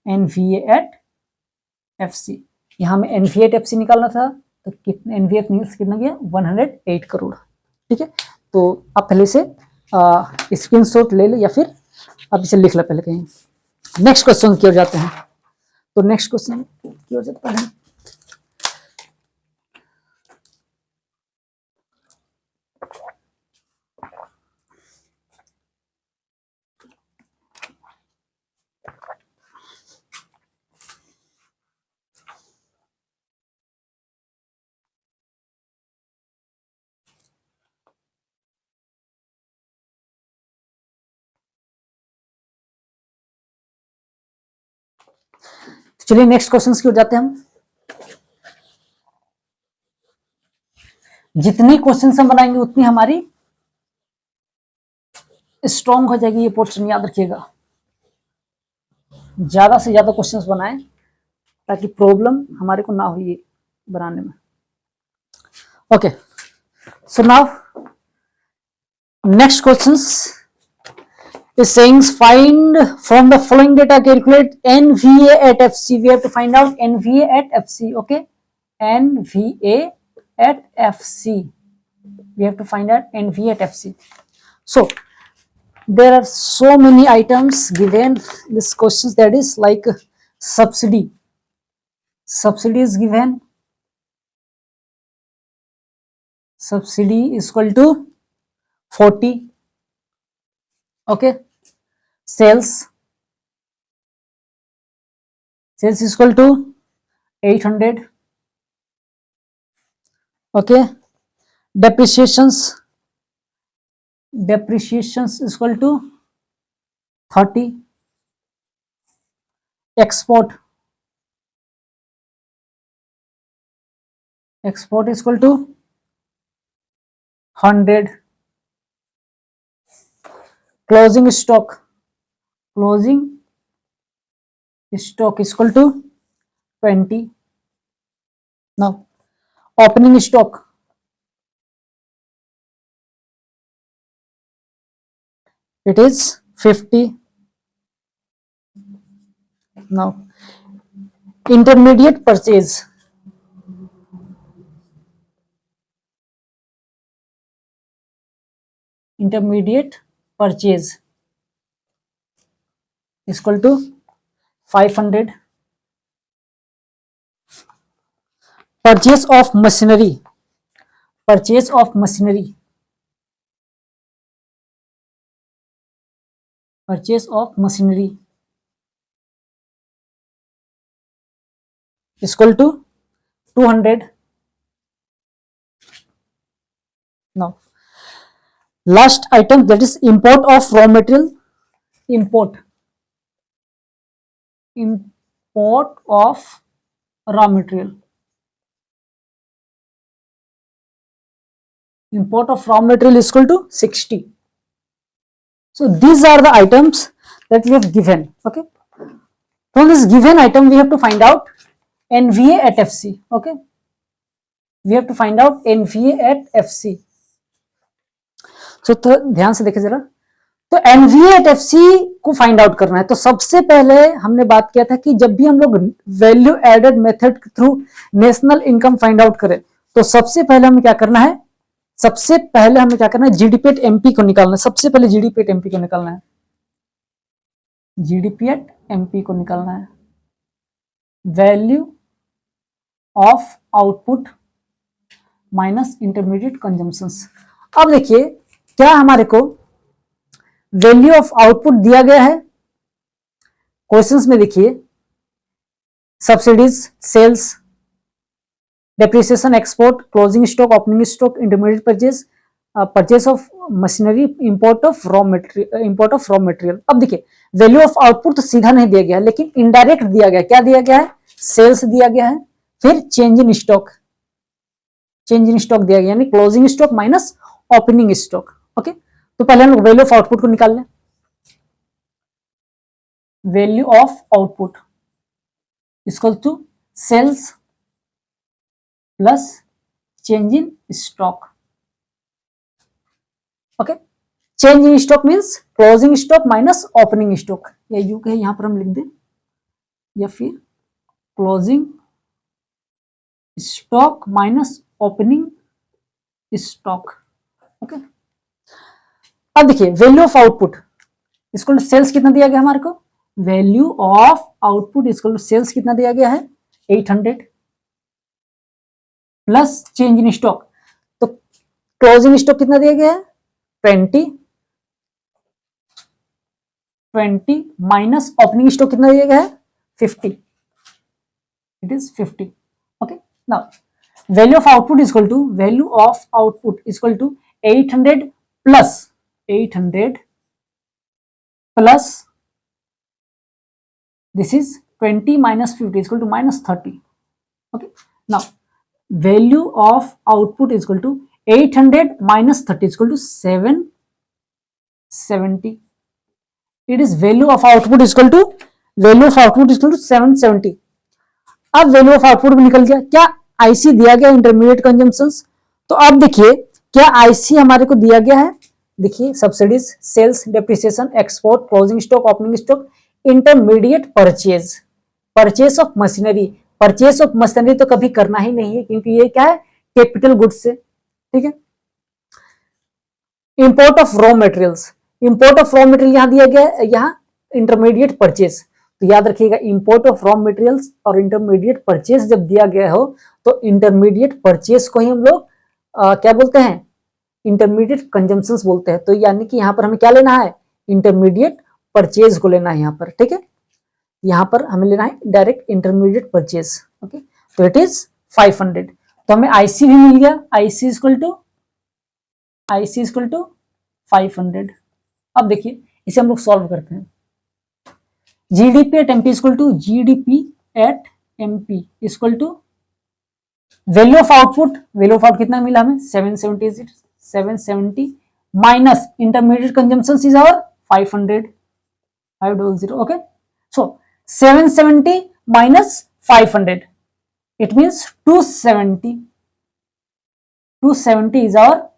एनवीए एट एफसी. यहाँ में एनवीए एट एफसी निकालना था, तो कितना एनवीए कितना गया, 108 करोड़. ठीक है, तो आप पहले से स्क्रीनशॉट ले ले या फिर आप इसे लिख लो पहले कहीं. नेक्स्ट क्वेश्चन की ओर जाते हैं. तो नेक्स्ट क्वेश्चन की ओर जाते हैं. चलिए नेक्स्ट क्वेश्चन की ओर जाते हैं हम. जितनी क्वेश्चन हम बनाएंगे उतनी हमारी स्ट्रॉन्ग हो जाएगी ये पोर्शन, याद रखिएगा. ज्यादा से ज्यादा क्वेश्चंस बनाएं ताकि प्रॉब्लम हमारे को ना हो ये बनाने में. Okay, so now next questions is saying find from the following data calculate NVA at FC. We have to find out NVA at FC. Okay, NVA at FC. We have to find out NVA at FC. So there are so many items given this questions, that is like subsidy. Subsidy is given. Subsidy is equal to 40. Okay. Sales is equal to 800. Okay, depreciations is equal to 30. Export is equal to 100. Closing stock is equal to 20. Now opening stock it is 50. Now intermediate purchase is equal to 500. Purchase of machinery is equal to 200. Now last item, that is import of raw material. Import of raw material. Import of raw material is equal to 60. So these are the items that we have given. Okay, from this given item we have to find out NVA at FC. Okay, we have to find out NVA at FC. तो ध्यान से देखें जरा, तो NVA at FC को find out करना है। तो सबसे पहले हमने बात किया था कि जब भी हम लोग वैल्यू एडेड मेथड के through national income find out करें, तो सबसे पहले हमें क्या करना है, सबसे पहले हमें क्या करना है, जीडीपी एट एमपी को निकालना है। सबसे पहले जीडीपी एट एमपी को निकालना है, जीडीपी एट एमपी को निकालना है, value of output minus intermediate consumptions. अब देखिए क्या हमारे को वैल्यू ऑफ आउटपुट दिया गया है क्वेश्चंस में, देखिए subsidies, sales, depreciation, export, closing stock, opening stock, intermediate purchase, purchase of machinery, import of raw material. अब देखिए वैल्यू ऑफ आउटपुट तो सीधा नहीं दिया गया, लेकिन इनडायरेक्ट दिया गया। क्या दिया गया है, सेल्स दिया गया है, फिर change in stock, change in stock दिया गया, यानी closing stock minus opening stock. Okay, तो पहले हम लोग वैल्यू ऑफ आउटपुट को निकाल लें। Value of output equal to sales plus change in stock. Okay, change in stock means closing stock minus opening stock, या यू कहे यहां पर हम लिख दें, या फिर closing stock minus opening stock. Okay, अब देखिए वैल्यू ऑफ आउटपुट इसको सेल्स कितना दिया गया हमारे को, वैल्यू ऑफ आउटपुट इसको सेल्स कितना दिया गया है 800 प्लस चेंज इन स्टॉक, तो क्लोजिंग स्टॉक कितना दिया गया है 20 माइनस ओपनिंग स्टॉक कितना दिया गया है 50, it is 50। Okay, now value of output is equal to, value of output is equal to 800 plus this is 20 minus 50 is equal to minus 30. Okay, now value of output is equal to 800 minus 30 is equal to 770. It is value of output is equal to 770. अब value of output निकल गया। क्या IC दिया गया intermediate consumptions, तो अब देखिए क्या आईसी हमारे को दिया गया है, देखिए subsidies, sales, depreciation, export, closing stock, opening stock, intermediate purchase, purchase of machinery. Purchase of machinery तो कभी करना ही नहीं है क्योंकि ये क्या है, कैपिटल गुड्स से। ठीक है, import of raw materials, import of raw material यहां दिया गया है, यहां इंटरमीडिएट परचेज, तो याद रखिएगा इंपोर्ट ऑफ रॉ मटेरियल्स और इंटरमीडिएट परचेज जब दिया गया हो तो इंटरमीडिएट परचेज को ही हम लोग क्या बोलते हैं, इंटरमीडिएट कंजम्पशंस बोलते हैं। तो यानी कि यहां पर हमें क्या लेना है, इंटरमीडिएट परचेज को लेना है यहां पर। ठीक है, यहां पर हमें लेना है डायरेक्ट इंटरमीडिएट परचेज। ओके, तो इट इज 500, तो हमें आईसी भी मिल गया, आईसी इक्वल टू 500। अब देखिए इसे हम लोग सॉल्व करते हैं। GDP at MP equal to equal to value of output, value of output कितना मिला हमें 770 minus intermediate consumption is our 500। Okay, so 770 minus 500, it means 270 is our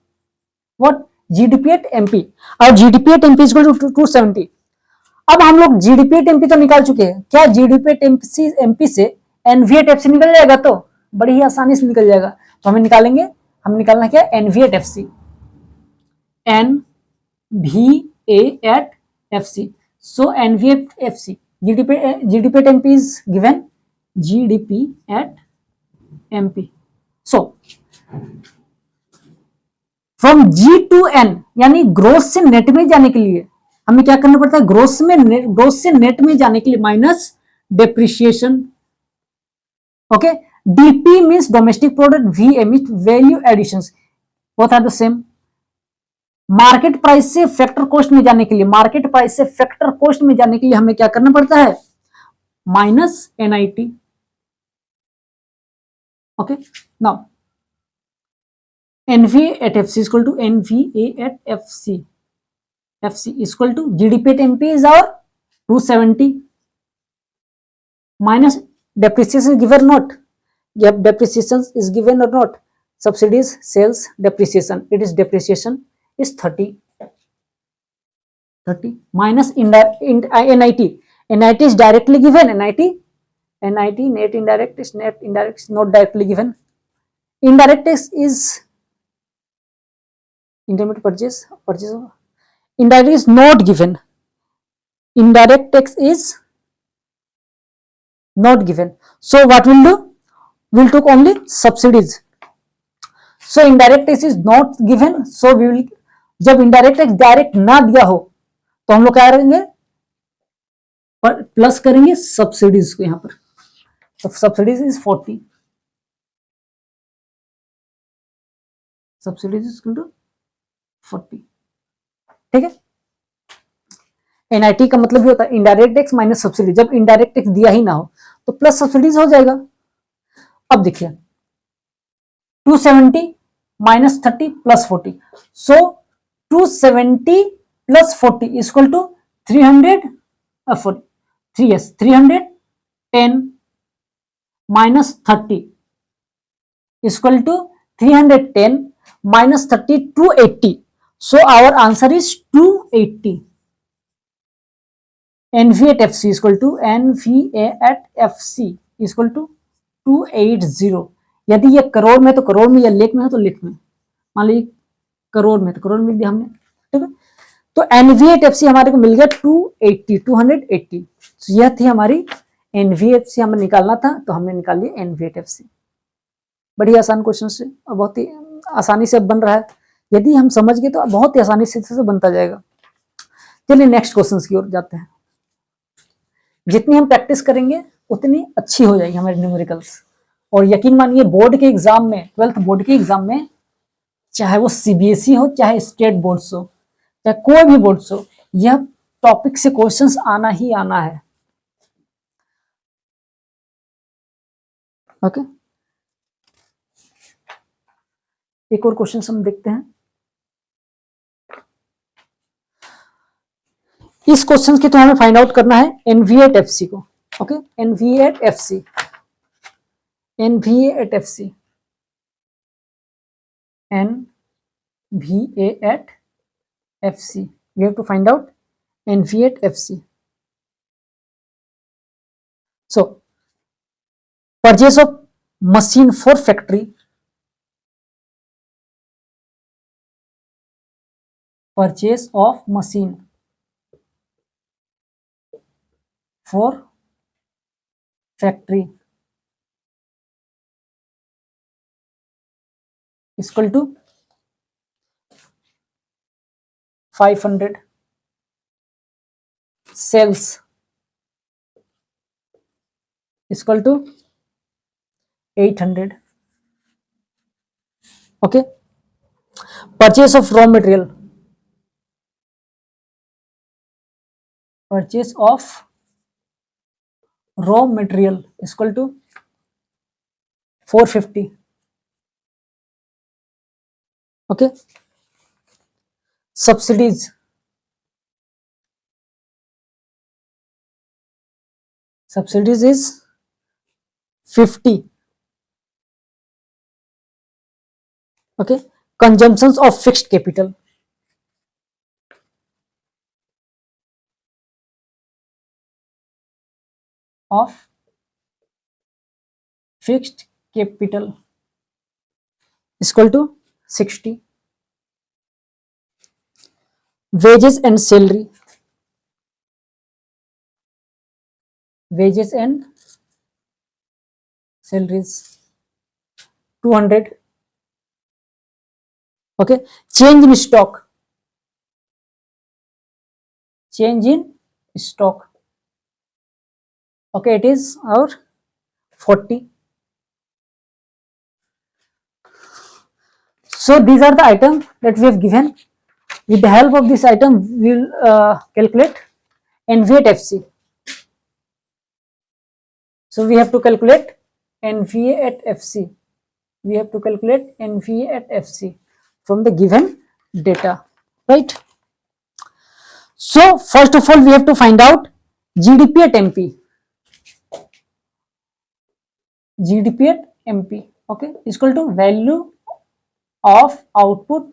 what, GDP at MP, और GDP at MP is equal to 270। अब हम लोग GDP at MP तो निकाल चुके हैं, क्या GDP at MP से NV at FC निकल जाएगा, तो बड़ी ही आसानी से निकल जाएगा। तो हमें निकालेंगे, हम निकालना क्या, NV at FC, NVA at FC। So NV at FC, GDP at MP is given, GDP at MP. So from G to N, यानी ग्रोस से नेट में जाने के लिए हमें क्या करना पड़ता है, ग्रोस से नेट में जाने के लिए minus depreciation. Okay, DP means domestic product, VA means value additions, both are the same. Market price से फैक्टर कॉस्ट में जाने के लिए, मार्केट प्राइस से फैक्टर कॉस्ट में जाने के लिए हमें क्या करना पड़ता है, minus NIT। Okay, now NV at FC equal to NVA at FC equal to GDP at MP is our 270 minus depreciation given not, depreciation is given or not, subsidies, sales, depreciation, it is depreciation is 30 minus NIT. NIT is directly given. NIT net indirect is not directly given. Indirect tax is intermediate purchase. Indirect is not given. Indirect tax is not given. So what we'll do? We'll took only subsidies. So indirect tax is not given. So we will, जब indirect tax direct ना दिया हो तो हम लोग क्या करेंगे? Plus करेंगे सब्सिडीज को यहाँ पर. तो subsidies is 40. Subsidies is equal to 40. ठीक है. एनआईटी का मतलब ये होता है इनडायरेक्ट टैक्स माइनस सब्सिडी. जब इनडायरेक्ट टैक्स दिया ही ना हो तो प्लस सब्सिडीज हो जाएगा. अब देखिए 270 minus 30 plus 40. So 270 plus 40 equal to 310 minus 30 equal to 310 minus 30 280. So our answer is 280. NV at FC equal to NVA at FC equal to 280. यदि ये करोड़ में तो करोड़ में, या लेख में है तो लेख में. मान लीजिए करोड़ में तो करोड़ में दिया हमने. ठीक है. तो NV at FC हमारे को मिल गया 280. तो यह थी हमारी NVFC. हमें निकालना था तो हमने निकाल लिया NVFC. बड़ी आसान क्वेश्चन से और बहुत ही आसानी से बन रहा है. यदि हम समझ गए तो बहुत ही आसानी से बनता जाएगा. चलिए नेक्स्ट क्वेश्चन की ओर जाते हैं. जितनी हम प्रैक्टिस करेंगे उतनी अच्छी हो जाएगी हमारी न्यूमेरिकल्स. और यकीन मानिए बोर्ड के एग्जाम में, 12th बोर्ड के एग्जाम में, चाहे वो CBSE हो चाहे स्टेट बोर्ड्स हो चाहे कोई भी बोर्ड्स हो, यह टॉपिक से क्वेश्चंस आना ही आना है. ओके. एक और क्वेश्चन हम देखते हैं. इस क्वेश्चन के तो हमें फाइंड आउट करना है NVA at FC को. Okay. NVA at FC. NVA at FC. NVA at FC. We have to find out NVA at FC. So purchase of machine for factory. Purchase of machine for factory is equal to 500. Sales is equal to 800. Okay. Purchase of raw material. Purchase of raw material is equal to 450. Okay. Subsidies. Subsidies is 50. Okay. Consumptions of fixed capital. Of fixed capital is equal to 60. Wages and salary. Wages and salaries 200. Okay. Change in stock. Change in stock. Okay, it is our 40. So these are the items that we have given. With the help of this item, we will calculate NVA at FC. So we have to calculate NVA at FC. We have to calculate NVA at FC from the given data, right? So first of all, we have to find out GDP at MP. GDP at MP. Okay, is equal to value of output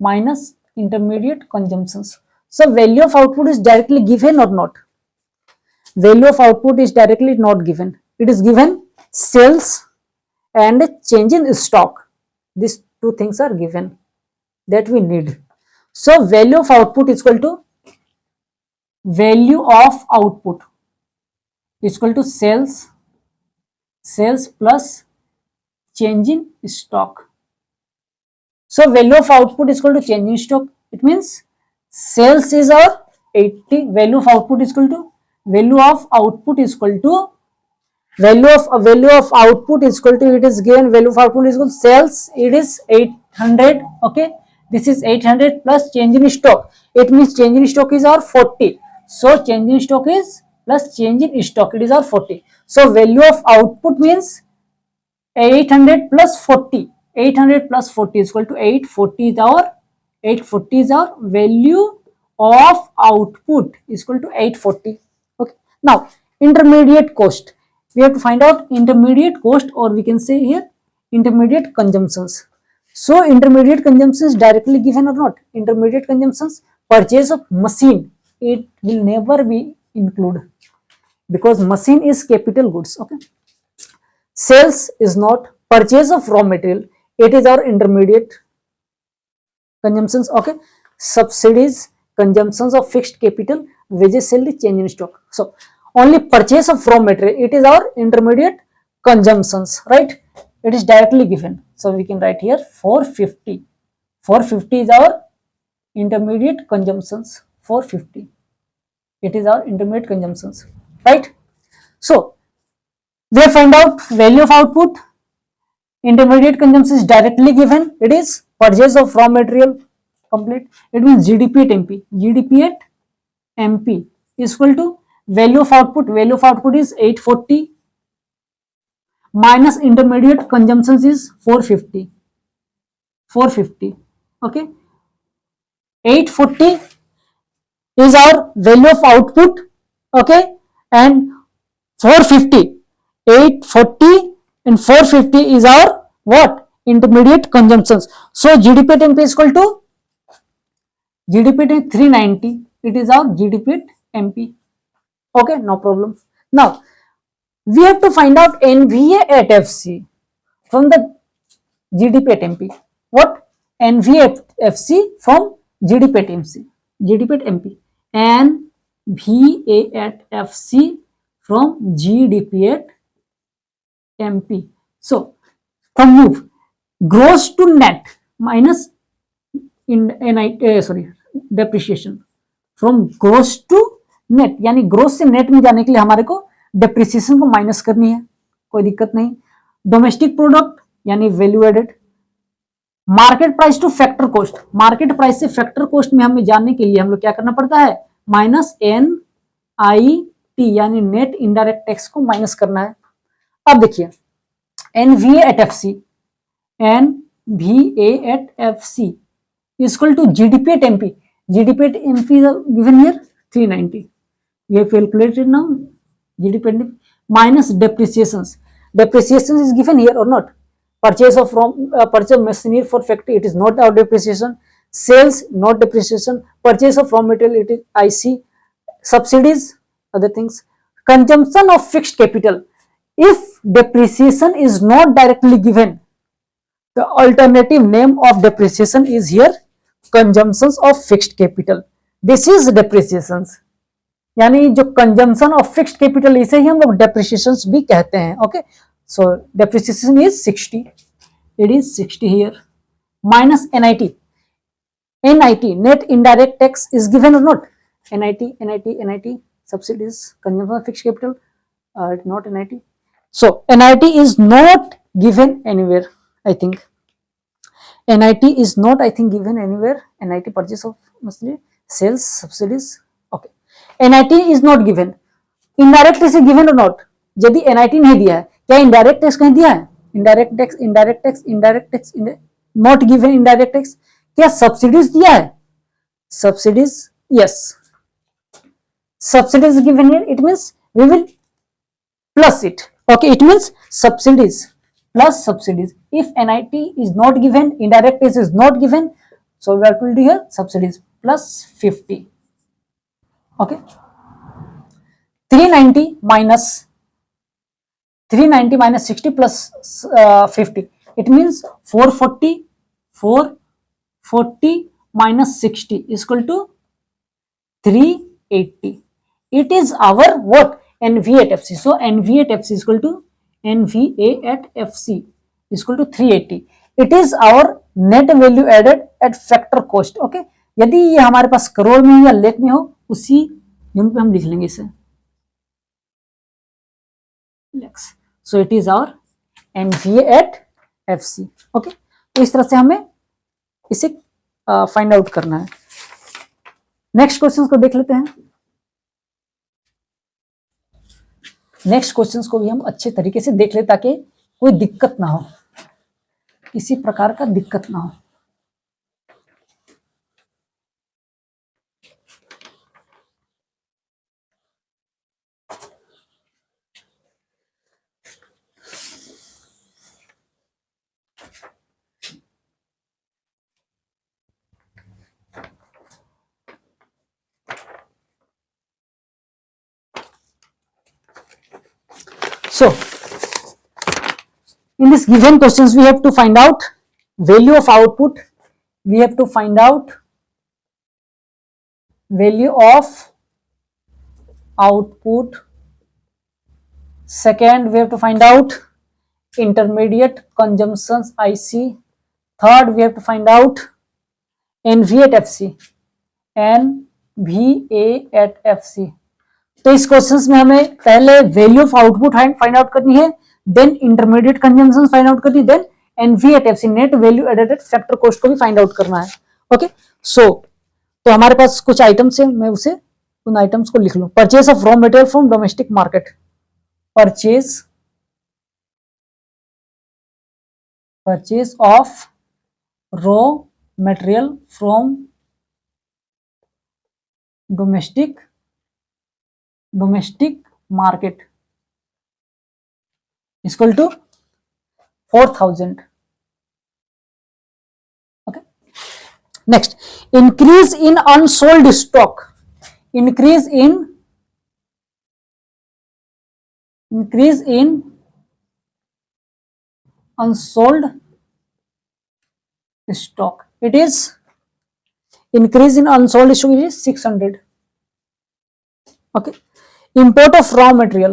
minus intermediate consumptions. So value of output is directly given or not? Value of output is directly not given. It is given sales and change in stock. These two things are given that we need. So value of output is equal to value of output is equal to sales plus change in stock. So value of output is equal to change in stock. It means sales is our 80, value of output is equal to value of output is equal to value of output is equal to, it is given value of output is equal to sales, it is 800. Okay, this is 800 plus change in stock. It means change in stock is our 40. So change in stock is plus change in stock, it is our 40. So value of output means 800 plus 40. 800 plus 40 is equal to 840 is our value of output is equal to 840. Okay. Now intermediate cost. We have to find out intermediate cost, or we can say here intermediate consumptions. So intermediate consumptions directly given or not? Intermediate consumptions, purchase of machine, it will never be included because machine is capital goods. Okay. Sales is not. Purchase of raw material, it is our intermediate consumptions. Okay. Subsidies, consumptions of fixed capital, wages, salary, change in stock. So only purchase of raw material, it is our intermediate consumptions, right? It is directly given. So we can write here 450. 450 is our intermediate consumptions. 450. It is our intermediate consumptions, right? So we have found out value of output. Intermediate consumption is directly given. It is purchase of raw material. Complete. It means GDP at MP. GDP at MP is equal to value of output. Value of output is 840 minus intermediate consumptions is 450. 450. Okay. 840 is our value of output. Okay. And 450. 840 and 450 is our what? Intermediate consumptions. So GDP at MP is equal to GDP at 390. It is our GDP at MP. Okay, no problem. Now we have to find out NVA at FC from the GDP at MP. What? NVA at FC from GDP at MC. GDP at MP. NVA at FC from GDP at MP. So from move gross to net minus depreciation. From gross to net, यानी gross से net में जाने के लिए हमारे को depreciation को minus करनी है, कोई दिक्कत नहीं. डोमेस्टिक प्रोडक्ट यानी value added. Market price to factor cost, market price से फैक्टर कॉस्ट में हमें जानने के लिए हम लोग क्या करना पड़ता है? माइनस NIT यानी नेट इनडायरेक्ट टैक्स को माइनस करना है. अब देखिए NVA at FC, NVA at FC is equal to GDP at MP. GDP at MP is given here 390. We have calculated now GDP at MP minus depreciations. Depreciation is given here or not? Purchase of purchase machinery for factory, it is not our depreciation. Sales, not depreciation. Purchase of raw material, it is IC. Subsidies, other things. Consumption of fixed capital. If depreciation is not directly given, the alternative name of depreciation is here consumptions of fixed capital. This is depreciations, यानी जो consumption of fixed capital इसे ही हम लोग depreciations भी कहते हैं. Okay, so depreciation is 60. It is 60 here minus NIT. NIT net indirect tax is given or not? NIT subsidies, consumption of fixed capital, not NIT. So NIT is not given anywhere. I think NIT is not given anywhere. NIT purchase of machinery, sales, subsidies. Okay, NIT is not given. Indirect tax is given or not? यदि NIT नहीं दिया है, क्या indirect tax कहीं दिया है? Indirect tax, not given indirect tax. क्या subsidies दिया है? Subsidies, yes. Subsidies given here. It means we will plus it. Okay, it means subsidies plus subsidies. If NIT is not given, indirect tax is not given, So we have to do here subsidies plus 50. Okay. 390 minus 390 minus 60 plus 50. It means 440. 440 minus 60 is equal to 380. It is our what? NVA at FC. So NVA at FC is equal to NVA at FC is equal to 380. It is our net value added at factor cost. Okay. यदि ये हमारे पास करोड़ में हो या लाख में हो, उसी unit में हम लिख लेंगे इसे lakhs. So it is our NVA at FC. Okay. तो इस तरह से हमें इसे फाइंड आउट करना है. नेक्स्ट क्वेश्चन को देख लेते हैं. नेक्स्ट क्वेश्चंस को भी हम अच्छे तरीके से देख ले ताकि कोई दिक्कत ना हो, किसी प्रकार का दिक्कत ना हो. So in this given questions we have to find out value of output, we have to find out value of output. Second, we have to find out intermediate consumptions IC. Third, we have to find out NVA at FC. NVA at FC. तो इस questions में हमें पहले value of output find out करनी है, then intermediate consumption find out करनी है, then NVA at FC net value added at factor cost को भी फाइंड आउट करना है. ओके. सो तो हमारे पास कुछ आइटम्स है, मैं उसे उन आइटम्स को लिख लूं. Purchase of raw material from domestic market. Purchase of raw material from domestic market is equal to 4,000. Okay. Next, increase in unsold stock. Increase in unsold stock. It is increase in unsold stock is 600. Okay. Import of raw material.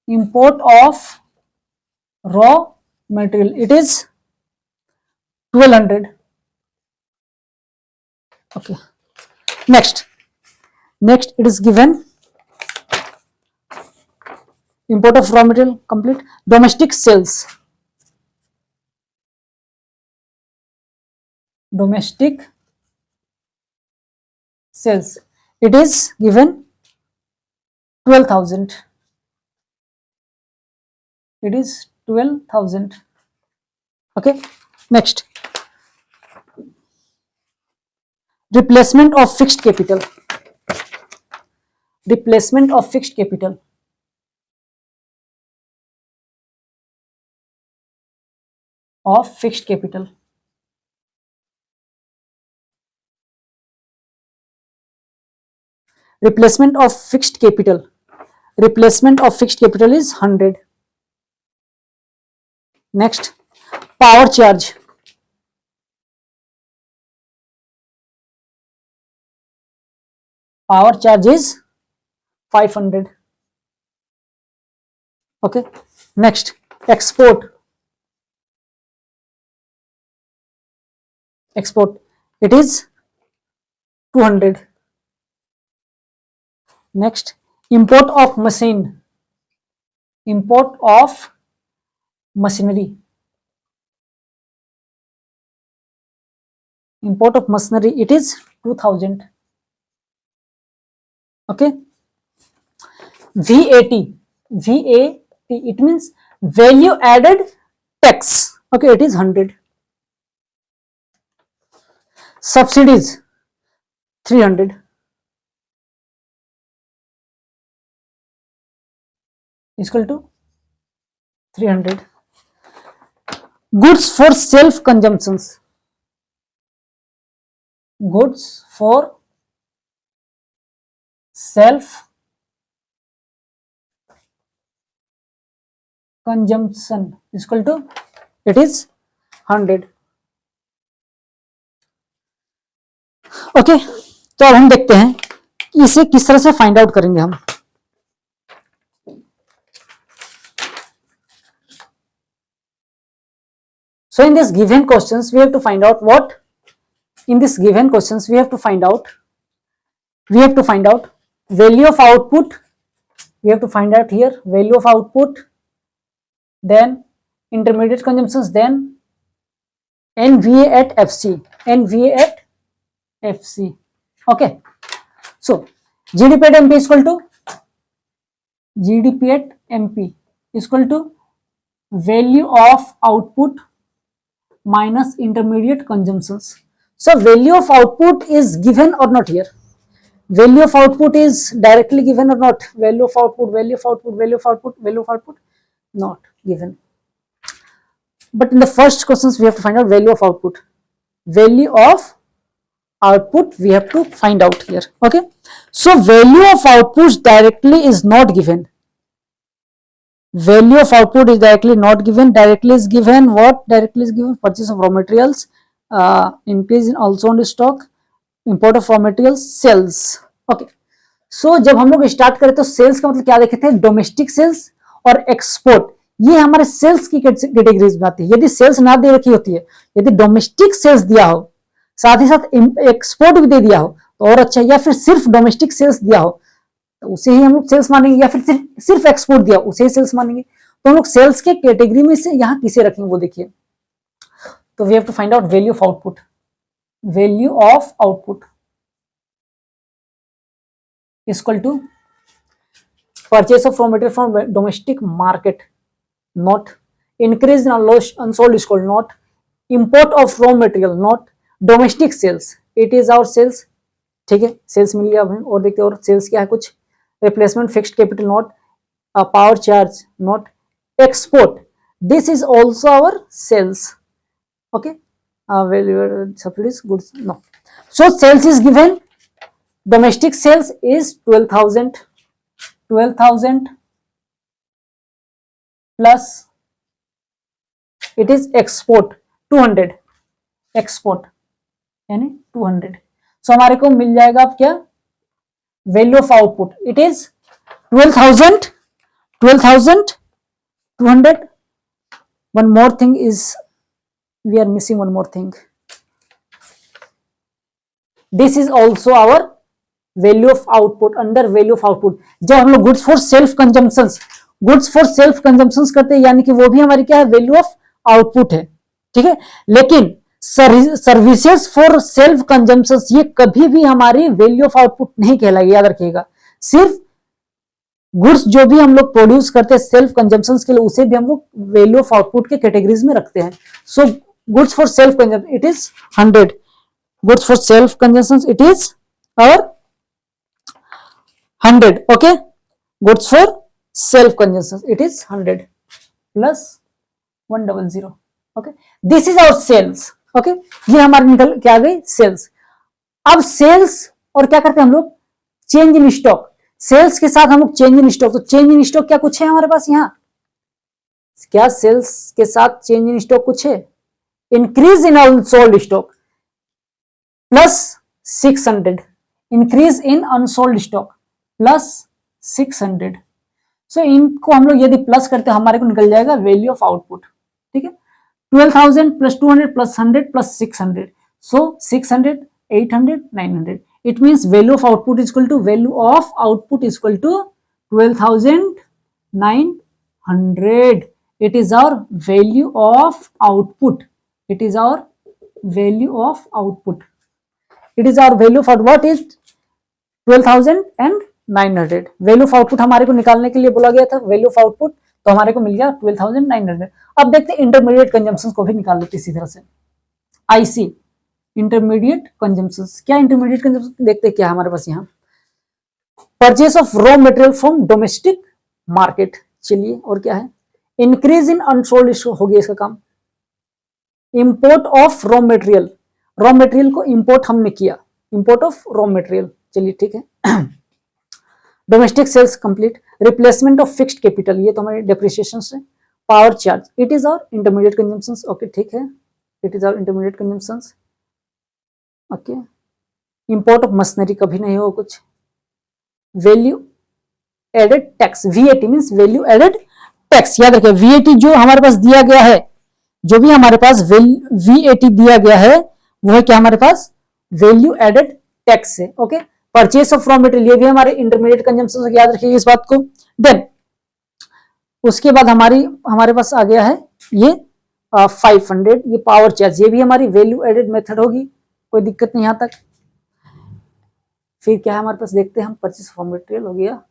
Import of raw material. It is 1200. Okay. Next it is given import of raw material complete. Domestic sales. Domestic sales. It is given 12,000. It is 12,000. Okay. Next, replacement of fixed capital. Replacement of fixed capital. Of fixed capital. Replacement of fixed capital. Replacement of fixed capital is 100. Next, power charge. Power charge is 500. Okay. Next, export. Export. It is 200. Next, import of machine. Import of machinery. Import of machinery. It is 2000. Okay. VAT. VAT. It means value added tax. Okay. It is 100. Subsidies 300. Equal to 300. Goods for self consumptions, goods for self consumption equal to it is 100। Okay, तो अब हम देखते हैं इसे किस तरह से find out करेंगे हम। So in this given questions we have to find out what, in this given questions we have to find out value of output, we have to find out here value of output, then intermediate consumptions, then NVA at FC, NVA at FC. Okay, so GDP at MP equal to GDP at MP equal to value of output minus intermediate consumptions. So value of output is given or not here? Value of output is directly given or not? Value of output, value of output, value of output, value of output, not given. But in the first questions we have to find out value of output. Value of output we have to find out here. Okay, so value of output directly is not given. Value of output is directly not given. Directly is given what? Directly is given purchase of raw materials, increase in also on stock, import of raw materials, sales. Okay, so जब हम लोग start करें तो sales का मतलब क्या देखे थे? डोमेस्टिक सेल्स और एक्सपोर्ट, ये हमारे सेल्स की कैटेगरीज में आती है। यदि सेल्स ना दे रखी होती है, यदि डोमेस्टिक सेल्स दिया हो साथ ही साथ एक्सपोर्ट भी दे दिया हो तो और अच्छा, या फिर सिर्फ डोमेस्टिक सेल्स दिया हो तो उसे ही हम लोग सेल्स मानेंगे, या फिर सिर्फ एक्सपोर्ट दिया उसे ही सेल्स मानेंगे। तो हम लोग सेल्स के कैटेगरी में से यहाँ किसे रखेंगे वो देखिए। तो we have to find out value of output, value of output equal to purchase of raw material from domestic market, not increase in unsold equal not import of raw material, not domestic sales, it is our sales. ठीक है, sales मिल गया हमें। और देखते हैं और sales क्या है, कुछ replacement fixed capital, not power charge, not export, this is also our sales. Okay, subsidies goods, no. So sales is given, domestic sales is 12,000 plus it is export 200, export यानी 200। सो हमारे को मिल जाएगा अब क्या? Value of output, it is 12,200। One more thing is, we are missing one more thing, this is also our value of output. Under value of output जब हम लोग goods for self consumption करते हैं, यानी कि वो भी हमारी क्या है? वैल्यू ऑफ आउटपुट है। ठीक है, लेकिन सर्विसेज फॉर सेल्फ कंजम्पशन ये कभी भी हमारी वैल्यू ऑफ आउटपुट नहीं कहलाएगी, याद रखिएगा। सिर्फ गुड्स जो भी हम लोग प्रोड्यूस करते हैं सेल्फ कंजम्पशन के लिए, उसे भी हम लोग वैल्यू ऑफ आउटपुट के कैटेगरीज में रखते हैं। So goods for self consumption it is 100, goods for self consumption it is और 100। Okay, goods for self consumption it is 100 plus 100। Okay, this is our sales. Okay, ये हमारे निकल क्या आ गई? सेल्स। अब सेल्स और क्या करते हैं हम लोग? Change in stock. सेल्स के साथ हम लोग चेंज इन स्टॉक, तो चेंज इन स्टॉक क्या कुछ है हमारे पास यहाँ? क्या सेल्स के साथ चेंज इन स्टॉक कुछ है? Increase in unsold stock plus 600, increase in unsold stock plus 600। सो इनको हम लोग यदि प्लस करते हैं हमारे को निकल जाएगा वैल्यू ऑफ आउटपुट। ठीक है, 12,000 plus 200 plus 100 plus 600. So 600, 800, 900. It means value of output is equal to 12,900. It is our value of output. It is our value of output. It is our value for what is 12,900. Value of output हमारे को निकालने के लिए बोला गया था value of output, तो हमारे को मिल गया 12,900। अब देखते हैं इंटरमीडिएट कंजम्पशन को भी निकाल लेते इसी तरह से। आईसी इंटरमीडिएट कंजम्पशन, क्या इंटरमीडिएट कंजम्पशन देखते हैं क्या हमारे पास यहाँ? Purchase of raw material from domestic market. चलिए, और क्या है? इंक्रीज इन अनसोल्ड स्टॉक हो गया इसका काम। Import of raw material, raw material को इंपोर्ट हमने किया, इंपोर्ट ऑफ रॉ मटेरियल, चलिए ठीक है। Domestic sales complete, replacement of fixed capital, ये तो हमारे डेप्रिसिएशन से। Power charge, it is our intermediate consumptions, okay ठीक है, it is our intermediate consumptions, okay. Import of machinery कभी नहीं हो कुछ। Value added tax, VAT means value added tax, याद रखिए वीएटी जो हमारे पास दिया गया है, जो भी हमारे पास वीएटी दिया गया है वो है क्या हमारे पास, वैल्यू एडेड टैक्स है, okay. Purchase of raw material, ये भी हमारे इंटरमीडिएट कंजम्पशन, याद रखिए इस बात को। देन उसके बाद हमारे पास आ गया है ये 500, ये पावर चार्ज, ये भी हमारी वैल्यू एडेड मेथड होगी, कोई दिक्कत नहीं यहां तक। फिर क्या है हमारे पास, देखते हैं हम, परचेस ऑफ रॉ मटेरियल हो गया,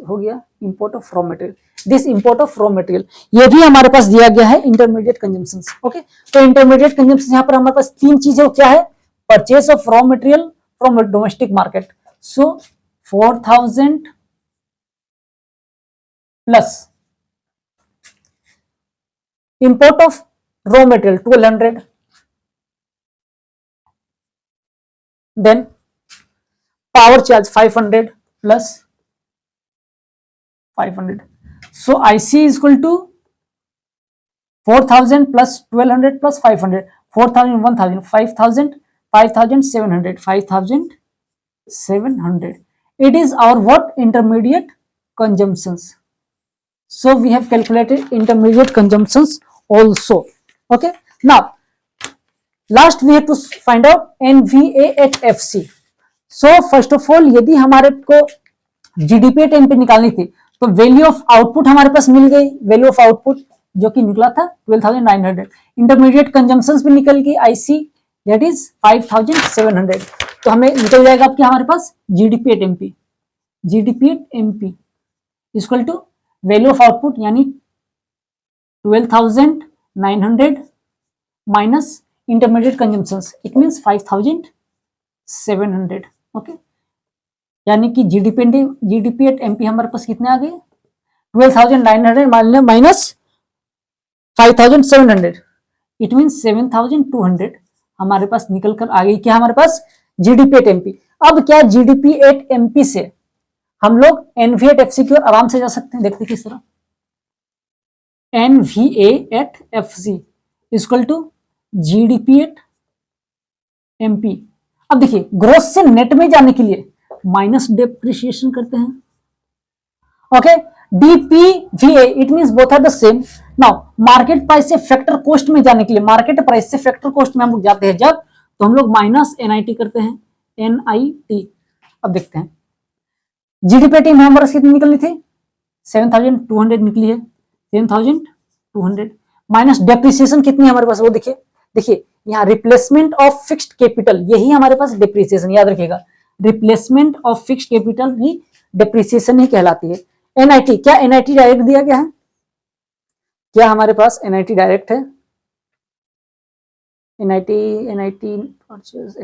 हो गया import of raw material, this import of raw material, ये भी हमारे पास दिया गया है इंटरमीडिएट कंजम्पशंस, ओके। तो इंटरमीडिएट कंजम्पशन यहाँ पर हमारे पास तीन चीजें, क्या है, purchase of raw material from domestic market, so 4000 plus import of raw material 1200, then power charge 500 plus 500. So IC is equal to 4000 plus 1200 plus 500. 4000, 1000, 5000, 5700, 5700. It is our what? Intermediate consumptions. So we have calculated intermediate consumptions also. Okay. Now, last we have to find out NVA at FC. So first of all यदि हमारे को GDP at MP निकालनी थी तो value of output हमारे पास मिल गई, value of output जो कि निकला था 12,900, इंटरमीडिएट कंजम्पशंस भी निकल गई, आईसी दैट इज 5,700, तो हमें निकल जाएगा आपके हमारे पास GDP at MP, GDP at MP equal to value of output यानी 12,900 minus intermediate consumptions, it means 5,700, okay. यानी कि जीडीपी एट एमपी हमारे पास कितने आ गए, 12,900 माइनस 5,700, इट मीन 7,200 हमारे पास निकल कर आ गई, क्या हमारे पास जीडीपी एट एमपी। अब क्या जीडीपी एट एमपी से हम लोग एनवीए एट एफसी की ओर आराम से जा सकते हैं, देखते किस तरह, NVA at FC equal to GDP at MP. अब देखिए ग्रोस से नेट में जाने के लिए माइनस डेप्रिसिएशन करते हैं, okay. DPVA it means both are the same. Now market price से फैक्टर कॉस्ट में जाने के लिए, मार्केट प्राइस से फैक्टर कॉस्ट में हम लोग जाते हैं जब, तो हम लोग माइनस एनआईटी करते हैं, एनआईटी। अब देखते हैं जीडीपी टीम हमारे कितनी निकलनी थी, 7,200 निकली है, 7,200 माइनस डेप्रिसिएशन कितनी है हमारे पास, वो देखिए यहाँ रिप्लेसमेंट ऑफ फिक्स्ड कैपिटल, यही हमारे पास डेप्रिसिएशन, याद रखिएगा रिप्लेसमेंट ऑफ फिक्स्ड कैपिटल भी डेप्रिसिएशन ही कहलाती है। एनआईटी, क्या एनआईटी डायरेक्ट दिया गया है, क्या हमारे पास एनआईटी डायरेक्ट है, NIT purchase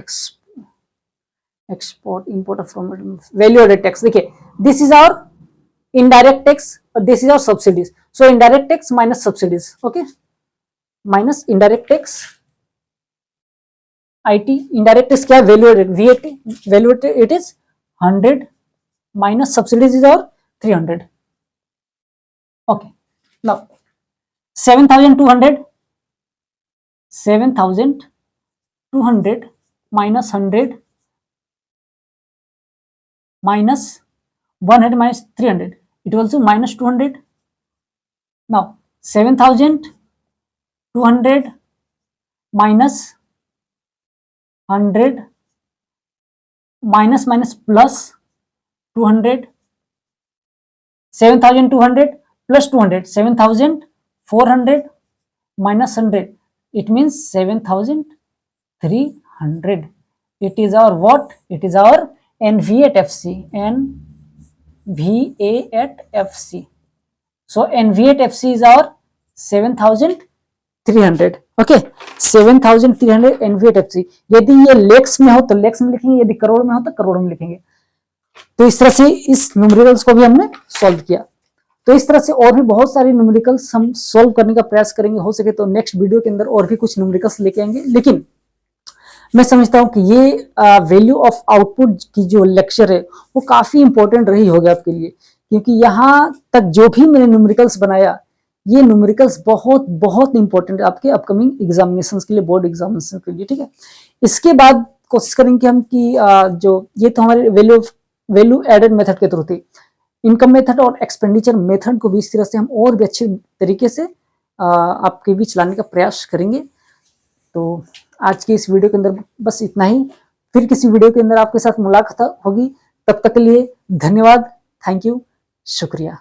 export import of value added tax, देखिए this is our indirect tax और this is our subsidies, so indirect tax minus subsidies, okay, minus indirect tax IT, indirect tax क्या, value added VAT, value added it is 100 minus subsidies is और 300, okay. Now 7,200 minus 100 minus 100 minus 300 it also minus 200। Now 7,200 minus 100 minus minus plus 200, 7,200 plus 200, 7,400 minus 100, it means 7,300. It is our what? It is our NVA at FC, NVA at FC. So NVA at FC is our 7,300, okay, 7,300 NVA at FC। यदि ये lakes में हो तो lakes में लिखेंगे, यदि करोड़ में हो तो करोड़ में लिखेंगे। तो इस तरह से इस न्यूमेरिकल्स को भी हमने सॉल्व किया। तो इस तरह से और भी बहुत सारे न्यूमेरिकल्स हम सॉल्व करने का प्रयास करेंगे, हो सके तो नेक्स्ट वीडियो के अंदर और भी कुछ न्यूमेरिकल्स लेके आएंगे। लेकिन मैं समझता हूं कि ये वैल्यू ऑफ आउटपुट की जो लेक्चर है वो काफी इंपॉर्टेंट रही होगी आपके लिए, क्योंकि यहाँ तक जो भी मैंने न्यूमेरिकल्स बनाया, ये न्यूमेरिकल्स बहुत बहुत इंपॉर्टेंट है आपके अपकमिंग एग्जामिनेशंस के लिए, बोर्ड एग्जामिनेशन के लिए, ठीक है। इसके बाद कोशिश करेंगे हम कि जो ये तो हमारे वैल्यू एडेड मेथड के थ्रू थी, इनकम मेथड और एक्सपेंडिचर मेथड को भी इस तरह से हम और भी अच्छे तरीके से आपके बीच लाने का प्रयास करेंगे। तो आज की इस वीडियो के अंदर बस इतना ही, फिर किसी वीडियो के अंदर आपके साथ मुलाकात होगी। तब तक के लिए धन्यवाद, थैंक यू, शुक्रिया।